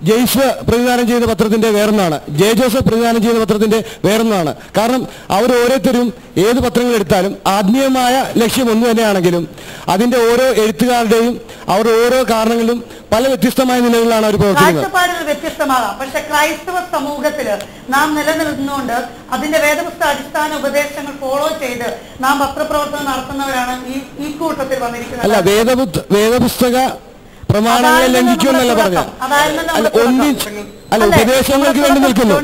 ജെയ്സ് പ്രതിദാനം ചെയ്യുന്ന പത്രത്തിന്റെ വേറൊന്നാണ്, ജെ ജോസഫ് പ്രതിദാനം ചെയ്യുന്ന പത്രത്തിന്റെ വേറൊന്നാണ്. കാരണം അവർ ഓരോരുത്തരും ഏത് പത്രങ്ങൾ എടുത്താലും ആത്മീയമായ ലക്ഷ്യം ഒന്നു തന്നെയാണെങ്കിലും അതിന്റെ ഓരോ എഴുത്തുകാരുടെയും അവരുടെ ഓരോ കാരണങ്ങളിലും പല വ്യത്യസ്തമായ നിലകളിലാണ് അവർ പ്രവർത്തിക്കുന്നത്. വ്യത്യസ്തമാകാം. പക്ഷെ ക്രൈസ്തവ സമൂഹത്തിൽ നാം നിലനിൽക്കുന്നുകൊണ്ട് അതിന്റെ വേദപുസ്തക അടിസ്ഥാന ഉപദേശങ്ങൾ ഫോളോ ചെയ്ത് നാം പത്രപ്രവർത്തനം നടത്തുന്നവരാണ് ഈ കൂട്ടത്തിൽ വന്നിരിക്കുന്നത്. അല്ല, വേദപുസ്തക പ്രമാണങ്ങളെ ലംഘിക്കുമെന്നല്ല പറഞ്ഞ, അല്ല ഉപദേശങ്ങൾക്ക് വേണ്ടി നിൽക്കുന്നു,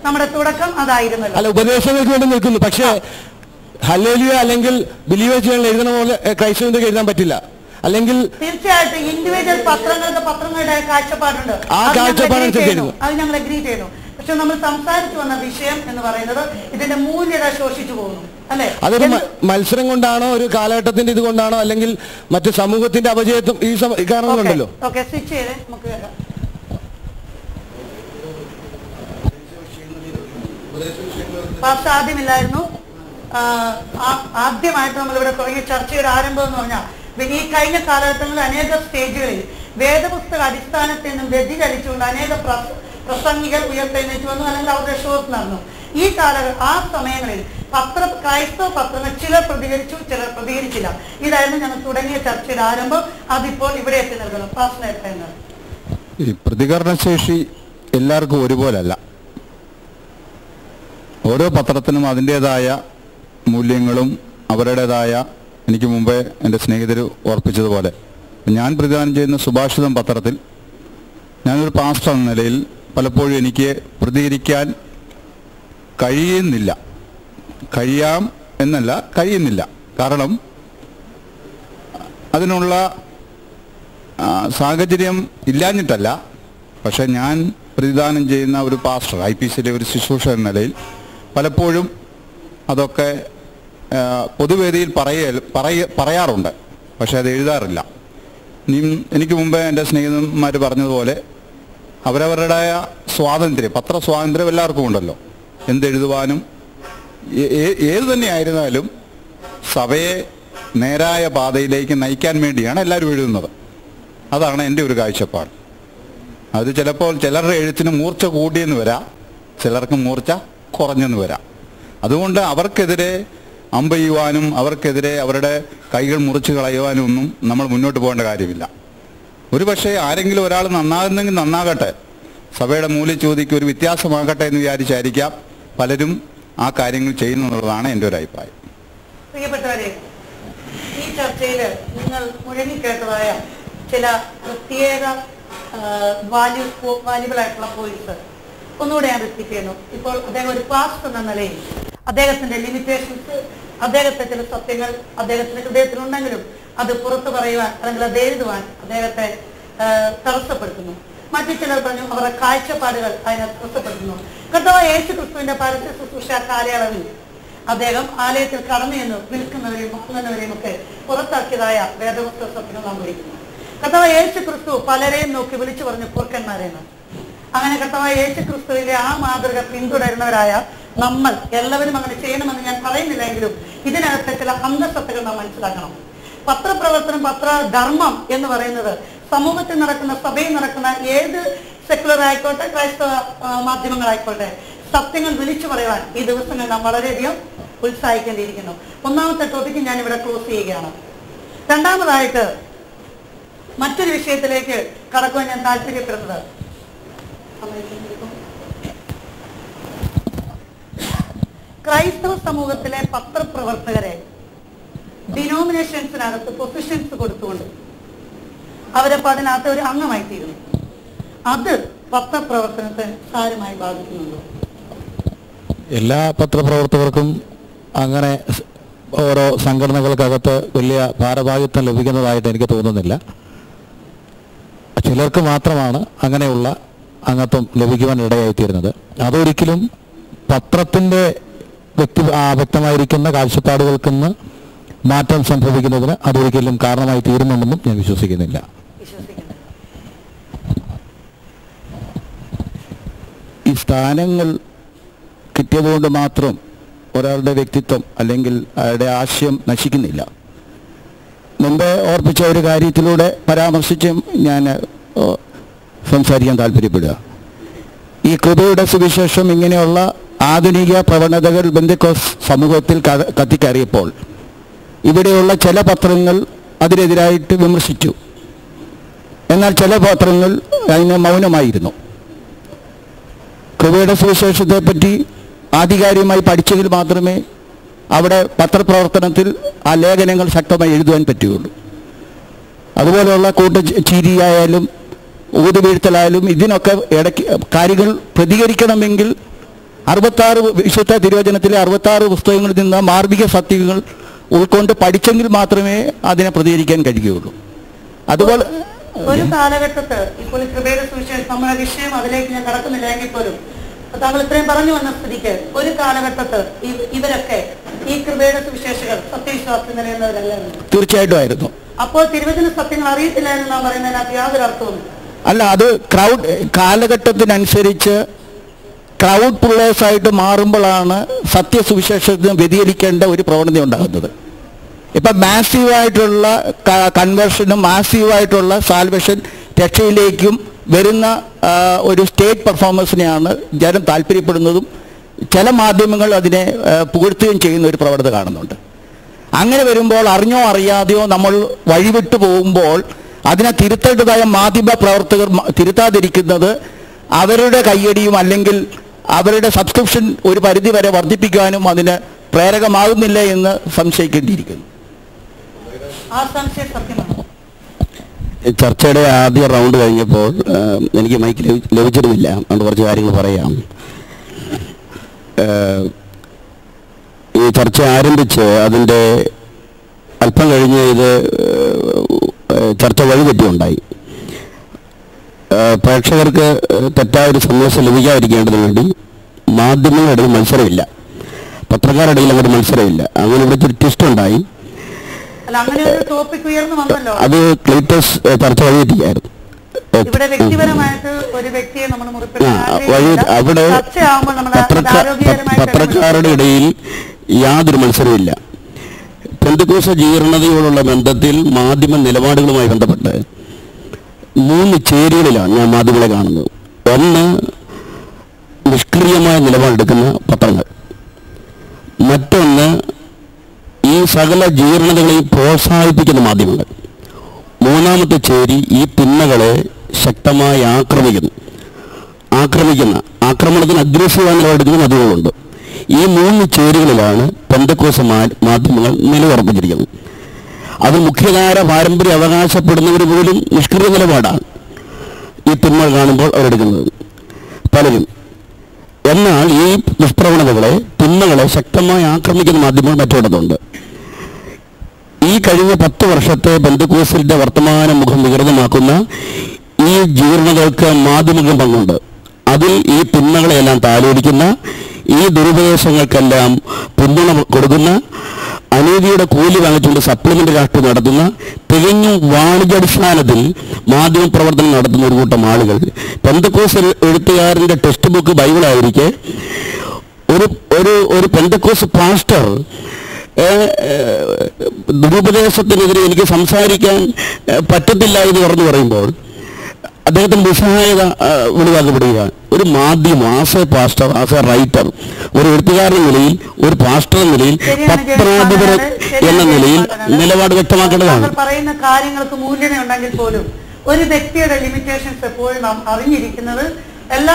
നമ്മുടെ തുടക്കം അതായിരുന്നല്ലോ. അല്ല ഉപദേശങ്ങൾക്ക് വേണ്ടി നിൽക്കുന്നു. പക്ഷേ ഹല്ലേലൂയ അല്ലെങ്കിൽ ബിലീവേഴ്സ് ചാനൽ എഴുതണ പോലെ ക്രൈസ്തവർക്ക് എഴുതാൻ പറ്റില്ല. അല്ലെങ്കിൽ തീർച്ചയായിട്ടും ഇൻഡിവിജ്വൽ പത്രങ്ങളുടെ കാഴ്ചപ്പാടുണ്ട്, ആ കാഴ്ചപ്പാടനുസരിച്ച് അത് ഞങ്ങൾ അഗ്രി ചെയ്യുന്നു. പക്ഷെ നമ്മൾ സംസാരിച്ചു വന്ന വിഷയം എന്ന് പറയുന്നത് ഇതിന്റെ മൂല്യത ശോഷിച്ചു പോകുന്നു അല്ലെ? അതൊരു മത്സരം കൊണ്ടാണോ, ഒരു കാലഘട്ടത്തിന്റെ ഇത് കൊണ്ടാണോ, അല്ലെങ്കിൽ മറ്റു സമൂഹത്തിന്റെ അപജയത്വം ഈ കാരണങ്ങളുണ്ടല്ലോ? ഓക്കെ, സ്വിച്ച് ചെയ്ത് നമുക്ക് കേൾക്കാം. പാസ് ആദ്യമില്ലായിരുന്നു. ആദ്യമായിട്ട് നമ്മളിവിടെ തുടങ്ങിയ ചർച്ചയുടെ ആരംഭം എന്ന് പറഞ്ഞാൽ ഈ കഴിഞ്ഞ കാലഘട്ടങ്ങളിൽ അനേക സ്റ്റേജുകളിൽ വേദപുസ്തക അടിസ്ഥാനത്തിൽ നിന്നും വ്യതിചലിച്ചുകൊണ്ട് അനേക പ്രസംഗികൾ ഉയർത്തെഴുന്നേറ്റ് വന്നു, അല്ലെങ്കിൽ അവരുടെ ഷോസ് നടന്നു. ഈ ആ സമയങ്ങളിൽ ക്രൈസ്തവ പത്രങ്ങൾ ചിലർ പ്രതികരിച്ചു, ചിലർ പ്രതികരിച്ചില്ല. ഇതായിരുന്നു ഞങ്ങൾ തുടങ്ങിയ ചർച്ചയുടെ ആരംഭം. അതിപ്പോൾ ഇവിടെ എത്തി നിൽക്കുന്നു. പാസ്റ്റിന് ഈ പ്രതികരണശേഷി എല്ലാവർക്കും ഒരുപോലല്ല. ഓരോ പത്രത്തിനും അതിൻ്റേതായ മൂല്യങ്ങളും അവരുടേതായ, എനിക്ക് മുമ്പേ എൻ്റെ സ്നേഹിതർ ഓർപ്പിച്ചതുപോലെ ഞാൻ പ്രതിദാനം ചെയ്യുന്ന സുഭാഷിതം പത്രത്തിൽ ഞാനൊരു പാസ്റ്റർ എന്ന നിലയിൽ പലപ്പോഴും എനിക്ക് പ്രതികരിക്കാൻ കഴിയുന്നില്ല. കഴിയാം എന്നല്ല, കഴിയുന്നില്ല. കാരണം അതിനുള്ള സാഹചര്യം ഇല്ലാഞ്ഞിട്ടല്ല. പക്ഷെ ഞാൻ പ്രതിദാനം ചെയ്യുന്ന ഒരു പാസ്റ്റർ, IPCയിലെ ഒരു ശുശ്രൂഷ എന്ന നിലയിൽ പലപ്പോഴും അതൊക്കെ പൊതുവേദിയിൽ പറയാറുണ്ട്, പക്ഷെ അത് എഴുതാറില്ല. എനിക്ക് മുമ്പേ എൻ്റെ സ്നേഹിതന്മാർ പറഞ്ഞതുപോലെ അവരവരുടെ സ്വാതന്ത്ര്യം, പത്രസ്വാതന്ത്ര്യം എല്ലാവർക്കും ഉണ്ടല്ലോ. എന്തെഴുതുവാനും ഏതു തന്നെയായിരുന്നാലും സഭയെ നേരായ പാതയിലേക്ക് നയിക്കാൻ വേണ്ടിയാണ് എല്ലാവരും എഴുതുന്നത്. അതാണ് എൻ്റെ ഒരു കാഴ്ചപ്പാട്. അത് ചിലപ്പോൾ ചിലരുടെ എഴുത്തിന് മൂർച്ച കൂടിയെന്ന് വരാം, ചിലർക്ക് മൂർച്ച കുറഞ്ഞെന്ന് വരാം. അതുകൊണ്ട് അവർക്കെതിരെ അമ്പെയ്യുവാനും അവർക്കെതിരെ അവരുടെ കൈകൾ മുറിച്ച് കളയുവാനും ഒന്നും നമ്മൾ മുന്നോട്ട് പോകേണ്ട കാര്യമില്ല. ഒരുപക്ഷെ ആരെങ്കിലും ഒരാൾ നന്നാകുന്നെങ്കിൽ നന്നാകട്ടെ, സഭയുടെ മൂല്യച്യൂതിക്ക് ഒരു വ്യത്യാസമാകട്ടെ എന്ന് വിചാരിച്ചായിരിക്കാം പലരും ആ കാര്യങ്ങൾ ചെയ്യുന്നുള്ളതാണ് എൻ്റെ ഒരു അഭിപ്രായം. പ്രിയപ്പെട്ടവരെ, ഈ ചർച്ചയിൽ നിങ്ങൾ മുഴങ്ങിക്കേട്ടതായ ചില പ്രത്യേക വാല്യുബിൾ ആയിട്ടുള്ള പോയിന്റ്സ് ഒന്നുകൂടെ ഞാൻ റിപ്പീറ്റ് ചെയ്യുന്നു. ഇപ്പോൾ അദ്ദേഹം ഒരു പാസ്റ്റർ എന്ന നിലയിൽ അദ്ദേഹത്തിന്റെ ലിമിറ്റേഷൻസ്, അദ്ദേഹത്തെ ചില സത്യങ്ങൾ അദ്ദേഹത്തിന്റെ ഹൃദയത്തിലുണ്ടെങ്കിലും അത് പുറത്തു പറയുവാൻ അല്ലെങ്കിൽ അത് എഴുതുവാൻ അദ്ദേഹത്തെ തടസ്സപ്പെടുത്തുന്നു. മറ്റു ചിലർ പറഞ്ഞു അവരുടെ കാഴ്ചപ്പാടുകൾ അതിനെ തടസ്സപ്പെടുത്തുന്നു. കർത്താവായ യേശു ക്രിസ്തുവിന്റെ പരസ്യ ശുശ്രൂഷ കാലയളവിൽ അദ്ദേഹം ആലയത്തിൽ കടന്നു എന്ന് വിൽക്കുന്നവരെയും വാങ്ങുന്നവരെയും ഒക്കെ പുറത്താക്കിയതായ വേദപുസ്തക സത്യങ്ങൾ നാം വിളിക്കുന്നു. കർത്താവായ യേശു ക്രിസ്തു പലരെയും നോക്കി വിളിച്ചു പറഞ്ഞു കുറുക്കന്മാരെന്ന്. അങ്ങനെ കർത്താവായ യേശു ക്രിസ്തുവിന്റെ ആ മാതൃക പിന്തുടരുന്നവരായ നമ്മൾ എല്ലാവരും അങ്ങനെ ചെയ്യണമെന്ന് ഞാൻ പറയുന്നില്ലെങ്കിലും ഇതിനകത്തെ ചില അന്തസത്തകൾ നാം മനസ്സിലാക്കണം. പത്രപ്രവർത്തനം, പത്രധർമ്മം എന്ന് പറയുന്നത് സമൂഹത്തിൽ നടക്കുന്ന, സഭയിൽ നടക്കുന്ന ഏത് സെക്യുലർ ആയിക്കോട്ടെ ക്രൈസ്തവ മാധ്യമങ്ങളായിക്കോട്ടെ സത്യങ്ങൾ വിളിച്ചു പറയുവാൻ ഈ ദിവസങ്ങൾ നാം വളരെയധികം ഉത്സാഹിക്കേണ്ടിയിരിക്കുന്നു. ഒന്നാമത്തെ ടോപ്പിക്ക് ഞാൻ ഇവിടെ ക്ലോസ് ചെയ്യുകയാണ്. രണ്ടാമതായിട്ട് മറ്റൊരു വിഷയത്തിലേക്ക് കടക്കുവാൻ ഞാൻ താല്പര്യപ്പെടുന്നത്, ക്രൈസ്തവ സമൂഹത്തിലെ പത്രപ്രവർത്തകരെ ഡിനോമിനേഷൻസിനകത്ത് പൊസിഷൻസ് കൊടുത്തുകൊണ്ട് അവരപ്പോൾ അതിനകത്ത് ഒരു അംഗമായി തീരുന്നു. അത് പത്രപ്രവർത്തനത്തെ സാരമായി ബാധിക്കുന്നുണ്ടോ? എല്ലാ പത്രപ്രവർത്തകർക്കും അങ്ങനെ ഓരോ സംഘടനകൾക്കകത്ത് വലിയ ഭാരവാഹിത്വം ലഭിക്കുന്നതായിട്ട് എനിക്ക് തോന്നുന്നില്ല. ചിലർക്ക് മാത്രമാണ് അങ്ങനെയുള്ള അംഗത്വം ലഭിക്കുവാൻ ഇടയായിത്തീരുന്നത്. അതൊരിക്കലും പത്രത്തിൻ്റെ വ്യക്തമായിരിക്കുന്ന കാഴ്ചപ്പാടുകൾക്കിന്ന് മാറ്റം സംഭവിക്കുന്നതിന് അതൊരിക്കലും കാരണമായി തീരുന്നുണ്ടെന്നും ഞാൻ വിശ്വസിക്കുന്നില്ല. ഈ സ്ഥാനങ്ങൾ കിട്ടിയതുകൊണ്ട് മാത്രം ഒരാളുടെ വ്യക്തിത്വം അല്ലെങ്കിൽ അയാളുടെ ആശയം നശിക്കുന്നില്ല. മുമ്പേ ഓർപ്പിച്ച ഒരു കാര്യത്തിലൂടെ പരാമർശിച്ചും ഞാൻ സംസാരിക്കാൻ താല്പര്യപ്പെടുക. ഈ കൃപയുടെ സുവിശേഷം ഇങ്ങനെയുള്ള ആധുനിക പ്രവണതകൾ ബന്ധക്കോസ് സമൂഹത്തിൽ കത്തിക്കയറിയപ്പോൾ ഇവിടെയുള്ള ചില പത്രങ്ങൾ അതിനെതിരായിട്ട് വിമർശിച്ചു. എന്നാൽ ചില പത്രങ്ങൾ അതിന് മൗനമായിരുന്നു. കൃപയുടെ സുവിശേഷത്തെപ്പറ്റി ആധികാരികമായി പഠിച്ചെങ്കിൽ മാത്രമേ അവിടെ പത്രപ്രവർത്തനത്തിൽ ആ ലേഖനങ്ങൾ ശക്തമായി എഴുതുവാൻ പറ്റുകയുള്ളൂ. അതുപോലെയുള്ള കൂട്ടച്ചിരിയായാലും ഊതുവീഴ്ത്തലായാലും ഇതിനൊക്കെ ഇടയ്ക്ക് കാര്യങ്ങൾ പ്രതികരിക്കണമെങ്കിൽ 66 വിശുദ്ധ തിരുവചനത്തിലെ 66 പുസ്തകങ്ങളിൽ നിന്ന് മാർമിക സത്യങ്ങൾ ഉൾക്കൊണ്ട് പഠിച്ചെങ്കിൽ മാത്രമേ അതിനെ പ്രതികരിക്കാൻ കഴിയുകയുള്ളൂ. അതുപോലെ ഒരു കാലഘട്ടത്ത് ഇപ്പോൾ കൃപയുടെ സുവിശേഷം നമ്മുടെ വിഷയം അതിലേക്ക് ഞാൻ കടക്കുന്നില്ല എങ്കിൽ പോലും താങ്കൾ ഇത്രയും പറഞ്ഞു വന്ന സ്ഥിതിക്ക് ഒരു കാലഘട്ടത്ത് ഇവരൊക്കെ ഈ കൃപയുടെ സുവിശേഷകർ സത്യവിശ്വാസത്തിൽ നിലനിന്നവരല്ലായിരുന്നു? തീർച്ചയായിട്ടും ആയിരുന്നു. അപ്പോൾ തിരുവചന സത്യങ്ങൾ അറിയത്തില്ല എന്ന് നാം പറയുന്നതിനകത്ത് യാതൊരു അർത്ഥവും അല്ല. അത് ക്രൗഡ് കാലഘട്ടത്തിനനുസരിച്ച് ക്രൗഡ് പുള്ളേഴ്സായിട്ട് മാറുമ്പോഴാണ് സത്യസുവിശേഷത്തിന് വ്യതിചലിക്കേണ്ട ഒരു പ്രവണത ഉണ്ടാകുന്നത്. ഇപ്പം മാസീവായിട്ടുള്ള കൺവേർഷനും മാസീവായിട്ടുള്ള സാൽവേഷൻ രക്ഷയിലേക്കും വരുന്ന ഒരു സ്റ്റേജ് പെർഫോമൻസിനെയാണ് ജനം താല്പര്യപ്പെടുന്നതും ചില മാധ്യമങ്ങൾ അതിനെ പുകഴ്ത്തുകയും ചെയ്യുന്ന ഒരു പ്രവണത കാണുന്നുണ്ട്. അങ്ങനെ വരുമ്പോൾ അറിഞ്ഞോ അറിയാതെയോ നമ്മൾ വഴിവിട്ടു പോകുമ്പോൾ അതിനെ തിരുത്തേണ്ടതായ മാധ്യമ പ്രവർത്തകർ തിരുത്താതിരിക്കുന്നത് അവരുടെ കയ്യടിയും അല്ലെങ്കിൽ അവരുടെ സബ്സ്ക്രിപ്ഷൻ ഒരു പരിധി വരെ വർദ്ധിപ്പിക്കാനും അതിന് പ്രേരകമാകുന്നില്ല എന്ന് സംശയിക്കേണ്ടിയിരിക്കുന്നു. ആ സംശയം സത്യമാണ്. ചർച്ചയുടെ ആദ്യ റൗണ്ട് കഴിഞ്ഞപ്പോൾ എനിക്ക് മൈക്ക് ലഭിച്ചിരുന്നില്ല. അതുകൊണ്ട് കുറച്ച് കാര്യങ്ങൾ പറയാം. ഈ ചർച്ച ആരംഭിച്ച് അതിൻ്റെ അല്പം കഴിഞ്ഞ് ഇത് ചർച്ച വഴിതെറ്റിയുണ്ടായി. പ്രേക്ഷകർക്ക് തെറ്റായൊരു സന്ദേശം ലഭിക്കാതിരിക്കേണ്ടതിന് വേണ്ടി മാധ്യമങ്ങളുടെ ഇടയിൽ മത്സരമില്ല, പത്രക്കാരുടെ ഇടയിൽ അങ്ങോട്ട് മത്സരമില്ല. അങ്ങനെ ഇവിടെ ഒരു ട്വിസ്റ്റ് ഉണ്ടായി. അത് ക്ലീറ്റസ് ചർച്ച വഴിതെറ്റിയായിരുന്നു. അവിടെ പത്രക്കാരുടെ ഇടയിൽ യാതൊരു മത്സരമില്ല. പെന്തക്കോസ്ത് ജീർണതയോടുള്ള ബന്ധത്തിൽ മാധ്യമ നിലപാടുകളുമായി ബന്ധപ്പെട്ട് 3 ചേരികളിലാണ് ഞാൻ മാധ്യമങ്ങളെ കാണുന്നത്. ഒന്ന്, നിഷ്ക്രിയമായ നിലപാടെടുക്കുന്ന പത്രങ്ങൾ. മറ്റൊന്ന്, ഈ സകല ജീർണതകളെയും പ്രോത്സാഹിപ്പിക്കുന്ന മാധ്യമങ്ങൾ. മൂന്നാമത്തെ ചേരി ഈ തിന്മകളെ ശക്തമായി ആക്രമണത്തിന് അഗ്രസീവായി നിലപാടെടുക്കുന്ന മാധ്യമങ്ങളുണ്ട്. ഈ 3 ചേരികളിലാണ് പെന്തക്കോസ്ത് മാധ്യമങ്ങൾ നിലയുറപ്പിച്ചിരിക്കുന്നത്. അത് മുഖ്യധാര പാരമ്പര്യം അവകാശപ്പെടുന്നവർ പോലും നിഷ്ക്രിയ നിലപാടാണ് ഈ തിന്മകൾ കാണുമ്പോൾ അവരെടുക്കുന്നത് പലരും. എന്നാൽ ഈ ദുഷ്പ്രവണതകളെ, തിന്മകളെ ശക്തമായി ആക്രമിക്കുന്ന മാധ്യമങ്ങൾ മറ്റിടത്തുണ്ട്. ഈ കഴിഞ്ഞ 10 വർഷത്തെ പെന്തക്കോസ്തിന്റെ വർത്തമാന മുഖം വികൃതമാക്കുന്ന ഈ ജീർണതകൾക്ക് മാധ്യമങ്ങളും പങ്കുണ്ട്. അതിൽ ഈ തിന്മകളെല്ലാം താലോലിക്കുന്ന, ഈ ദുരുപദേശങ്ങൾക്കെല്ലാം പിന്തുണ കൊടുക്കുന്ന, അനീതിയുടെ കൂലി വാങ്ങിച്ചുകൊണ്ട് സപ്ലിമെന്റ് രാഷ്ട്രീയം നടത്തുന്ന, തികഞ്ഞും വാണിജ്യാടിസ്ഥാനത്തിൽ മാധ്യമ പ്രവർത്തനം നടത്തുന്ന ഒരു കൂട്ടം ആളുകൾ. പെന്തക്കോസ്ത് എഴുത്തുകാരൻ്റെ ടെക്സ്റ്റ് ബുക്ക് ബൈബിളായിരിക്കെ ഒരു പെന്തക്കോസ്ത് പാസ്റ്റർ ദുരുപദേശത്തിനെതിരെ എനിക്ക് സംസാരിക്കാൻ പറ്റത്തില്ല എന്ന് പറയുമ്പോൾ അദ്ദേഹത്തിന് നിസ്സഹായത വെളിവാക്കപ്പെടുകയാണ്. ഒരു മാധ്യമം, as A pastor, as A writer, ഒരു എഴുത്തുകാരൻ നിലയിൽ, ഒരു പാസ്റ്റർ എന്ന നിലയിൽ, പത്രാധിപർ എന്ന നിലയിൽ നിലപാട് വ്യക്തമാക്കേണ്ടതാണ്. പറയുന്ന കാര്യങ്ങൾക്ക് മൂല്യത ഉണ്ടെങ്കിൽ പോലും ഒരു വ്യക്തിയുടെ ലിമിറ്റേഷൻസ് എപ്പോഴും നാം അറിഞ്ഞിരിക്കുന്നത് എല്ലാ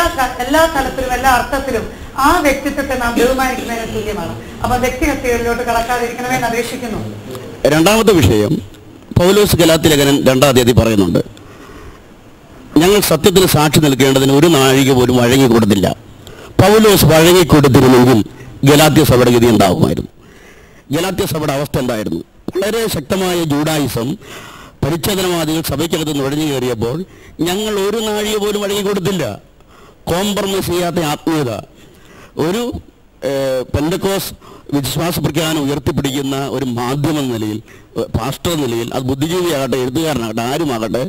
തലത്തിലും എല്ലാ അർത്ഥത്തിലും ആ വ്യക്തിത്വത്തെ നാം ബഹുമാനിക്കുന്നതിന് തുല്യമാണ്. അപ്പൊ വ്യക്തിഹത്യകളിലോട്ട് കടക്കാതിരിക്കണമെന്ന് അപേക്ഷിക്കുന്നു. രണ്ടാമത്തെ വിഷയം, പൗലോസ് ഗലാത്യ ലേഖനം 2-ാം അധ്യായത്തിൽ പറയുന്നുണ്ട്, ഞങ്ങൾ സത്യത്തിന് സാക്ഷി നിൽക്കേണ്ടതിന് ഒരു നാഴിക പോലും വഴങ്ങിക്കൊടുത്തില്ല. പൗലോസ് വഴങ്ങിക്കൊടുത്തിരുന്നെങ്കിൽ ഗലാത്യ സഭയുടെ ഗതി എന്താകുമായിരുന്നു? ഗലാത്യ സഭയുടെ അവസ്ഥ എന്തായിരുന്നു? വളരെ ശക്തമായ ജൂഡായിസം പരിച്ഛേദനവാദികൾ സഭയ്ക്കകത്ത് നുഴഞ്ഞു കയറിയപ്പോൾ ഞങ്ങൾ ഒരു നാഴിക പോലും വഴങ്ങിക്കൊടുത്തില്ല. കോംപ്രമൈസ് ചെയ്യാത്ത ആത്മീയത. ഒരു പെന്തക്കോസ്ത് വിശ്വാസ പ്രഖ്യാപനം ഉയർത്തിപ്പിടിക്കുന്ന ഒരു മാധ്യമ നിലയിൽ, പാസ്റ്റർ നിലയിൽ, അത് ബുദ്ധിജീവിയാകട്ടെ, എഴുത്തുകാരനാകട്ടെ, ആരുമാകട്ടെ,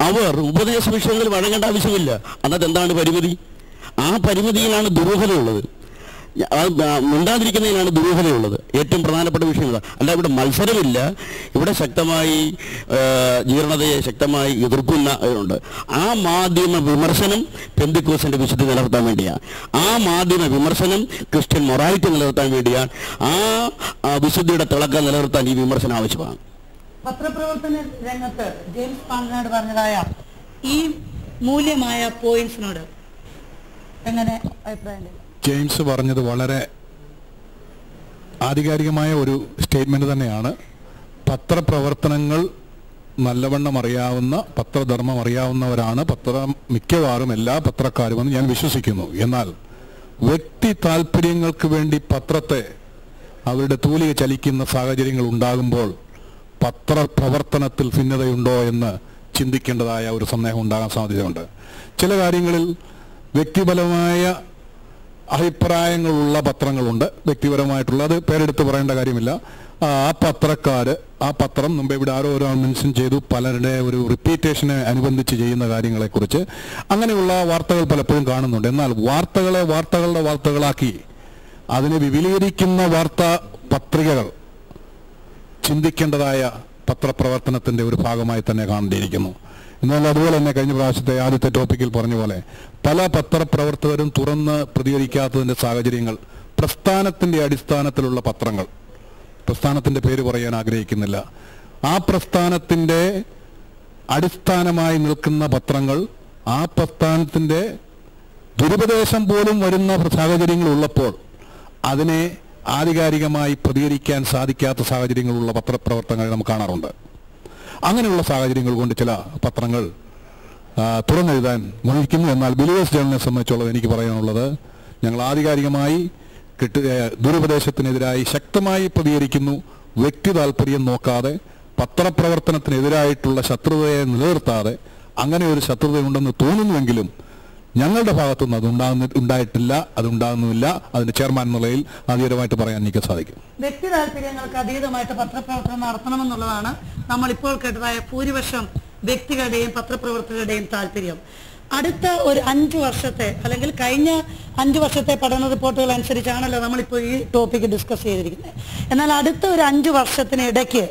അവർ ഉപദേശ വിഷയങ്ങളിൽ വഴങ്ങേണ്ട ആവശ്യമില്ല. അന്നത്തെ എന്താണ് പരിമിതി? ആ പരിമിതിയിലാണ് ദുരൂഹതയുള്ളത്. മിണ്ടാതിരിക്കുന്നതിനാണ് ദുരൂഹതയുള്ളത്. ഏറ്റവും പ്രധാനപ്പെട്ട വിഷയം ഇതാ. അല്ല, ഇവിടെ മത്സരമില്ല. ഇവിടെ ശക്തമായി ജീർണതയെ ശക്തമായി എതിർക്കുന്നവരുണ്ട്. ആ മാധ്യമ വിമർശനം പെന്തക്കോസ്തിന്റെ വിശുദ്ധി നിലനിർത്താൻ വേണ്ടിയാണ്. ആ മാധ്യമ വിമർശനം ക്രിസ്ത്യൻ മൊറാലിറ്റി നിലനിർത്താൻ വേണ്ടിയാണ്. ആ വിശുദ്ധിയുടെ തിളക്കം നിലനിർത്താൻ ഈ വിമർശനം ആവശ്യമാണ്. പത്രപ്രവർത്തന രംഗത്ത് ജെയിംസ് പാങ്ങനാട് പറഞ്ഞതായ ഈ മൂല്യമായ പോയിന്റ്സിനോട് എങ്ങനെ അഭിപ്രായം? ജെയിംസ് പറഞ്ഞത് വളരെ ആധികാരികമായ ഒരു സ്റ്റേറ്റ്മെന്റ് തന്നെയാണ്. പത്രപ്രവർത്തനങ്ങൾ നല്ലവണ്ണം അറിയാവുന്ന, പത്രധർമ്മം അറിയാവുന്നവരാണ് മിക്കവാറും എല്ലാ പത്രക്കാരുമെന്ന് ഞാൻ വിശ്വസിക്കുന്നു. എന്നാൽ വ്യക്തി താല്പര്യങ്ങൾക്ക് വേണ്ടി പത്രത്തെ അവരുടെ തൂലിക ചലിക്കുന്ന സാഹചര്യങ്ങൾ ഉണ്ടാകുമ്പോൾ പത്രപ്രവർത്തനത്തിൽ ഭിന്നതയുണ്ടോ എന്ന് ചിന്തിക്കേണ്ടതായ ഒരു സന്ദേഹം ഉണ്ടാകാൻ സാധ്യതയുണ്ട്. ചില കാര്യങ്ങളിൽ വ്യക്തിപരമായ അഭിപ്രായങ്ങളുള്ള പത്രങ്ങളുണ്ട്, വ്യക്തിപരമായിട്ടുള്ള, അത് പേരെടുത്ത് പറയേണ്ട കാര്യമില്ല. ആ പത്രം മുമ്പേ ഇവിടെ ആരോ മെൻഷൻ ചെയ്തു, പലരുടെ ഒരു റിപ്പീറ്റേഷനെ അനുബന്ധിച്ച് ചെയ്യുന്ന കാര്യങ്ങളെക്കുറിച്ച്. അങ്ങനെയുള്ള വാർത്തകൾ പലപ്പോഴും കാണുന്നുണ്ട്. എന്നാൽ വാർത്തകളുടെ വാർത്തകളാക്കി അതിനെ വിപുലീകരിക്കുന്ന പത്രികകൾ ചിന്തിക്കേണ്ടതായ പത്രപ്രവർത്തനത്തിന്റെ ഒരു ഭാഗമായി തന്നെ കാണേണ്ടിയിരിക്കുന്നു. എന്നാൽ അതുപോലെ തന്നെ കഴിഞ്ഞ പ്രാവശ്യത്തെ ആദ്യത്തെ ടോപ്പിക്കിൽ പറഞ്ഞ പോലെ പല പത്രപ്രവർത്തകരും തുറന്ന് പ്രതികരിക്കാത്തതിന്റെ സാഹചര്യങ്ങൾ, പ്രസ്ഥാനത്തിന്റെ അടിസ്ഥാനത്തിലുള്ള പത്രങ്ങൾ, പ്രസ്ഥാനത്തിന്റെ പേര് പറയാൻ ആഗ്രഹിക്കുന്നില്ല, ആ പ്രസ്ഥാനത്തിന്റെ അടിസ്ഥാനമായി നിൽക്കുന്ന പത്രങ്ങൾ, ആ പ്രസ്ഥാനത്തിന്റെ ദുരുപദേശം പോലും വരുന്ന സാഹചര്യങ്ങൾ ഉള്ളപ്പോൾ അതിനെ ആധികാരികമായി പ്രതികരിക്കാൻ സാധിക്കാത്ത സാഹചര്യങ്ങളുള്ള പത്രപ്രവർത്തനങ്ങൾ നമുക്ക് കാണാറുണ്ട്. അങ്ങനെയുള്ള സാഹചര്യങ്ങൾ കൊണ്ട് ചില പത്രങ്ങൾ തുറന്നെഴുതാൻ മുന്നിരിക്കുന്നു. എന്നാൽ ബിലീവേഴ്സ് ജേണലിനെ സംബന്ധിച്ചുള്ളത് എനിക്ക് പറയാനുള്ളത്, ഞങ്ങൾ ആധികാരികമായി ദുരുപദേശത്തിനെതിരായി ശക്തമായി പ്രതികരിക്കുന്നു. വ്യക്തി താല്പര്യം നോക്കാതെ, പത്രപ്രവർത്തനത്തിനെതിരായിട്ടുള്ള ശത്രുതയെ നിലനിർത്താതെ. അങ്ങനെ ഒരു ശത്രുതയുണ്ടെന്ന് തോന്നുന്നുവെങ്കിലും ഞങ്ങളുടെ ഭാഗത്തുനിന്ന് അത് ഉണ്ടായിട്ടില്ല, അതുണ്ടാകുന്നുമില്ല. അതിന്റെ ചെയർമാൻ എന്നുള്ളതിൽ ആദ്യമായിട്ട് പറയാൻ എനിക്ക് സാധിക്കും. വ്യക്തി താല്പര്യങ്ങൾക്ക് അതീതമായിട്ട് പത്രപ്രവർത്തനം നടത്തണമെന്നുള്ളതാണ് നമ്മളിപ്പോൾ കേട്ടതായ ഭൂരിപക്ഷം വ്യക്തികളുടെയും പത്രപ്രവർത്തകരുടെയും താല്പര്യം. അടുത്ത ഒരു 5 വർഷത്തെ അല്ലെങ്കിൽ കഴിഞ്ഞ 5 വർഷത്തെ പഠന റിപ്പോർട്ടുകൾ അനുസരിച്ചാണല്ലോ നമ്മളിപ്പോൾ ഈ ടോപ്പിക്ക് ഡിസ്കസ് ചെയ്തിരിക്കുന്നത്. എന്നാൽ അടുത്ത ഒരു 5 വർഷത്തിനിടയ്ക്ക്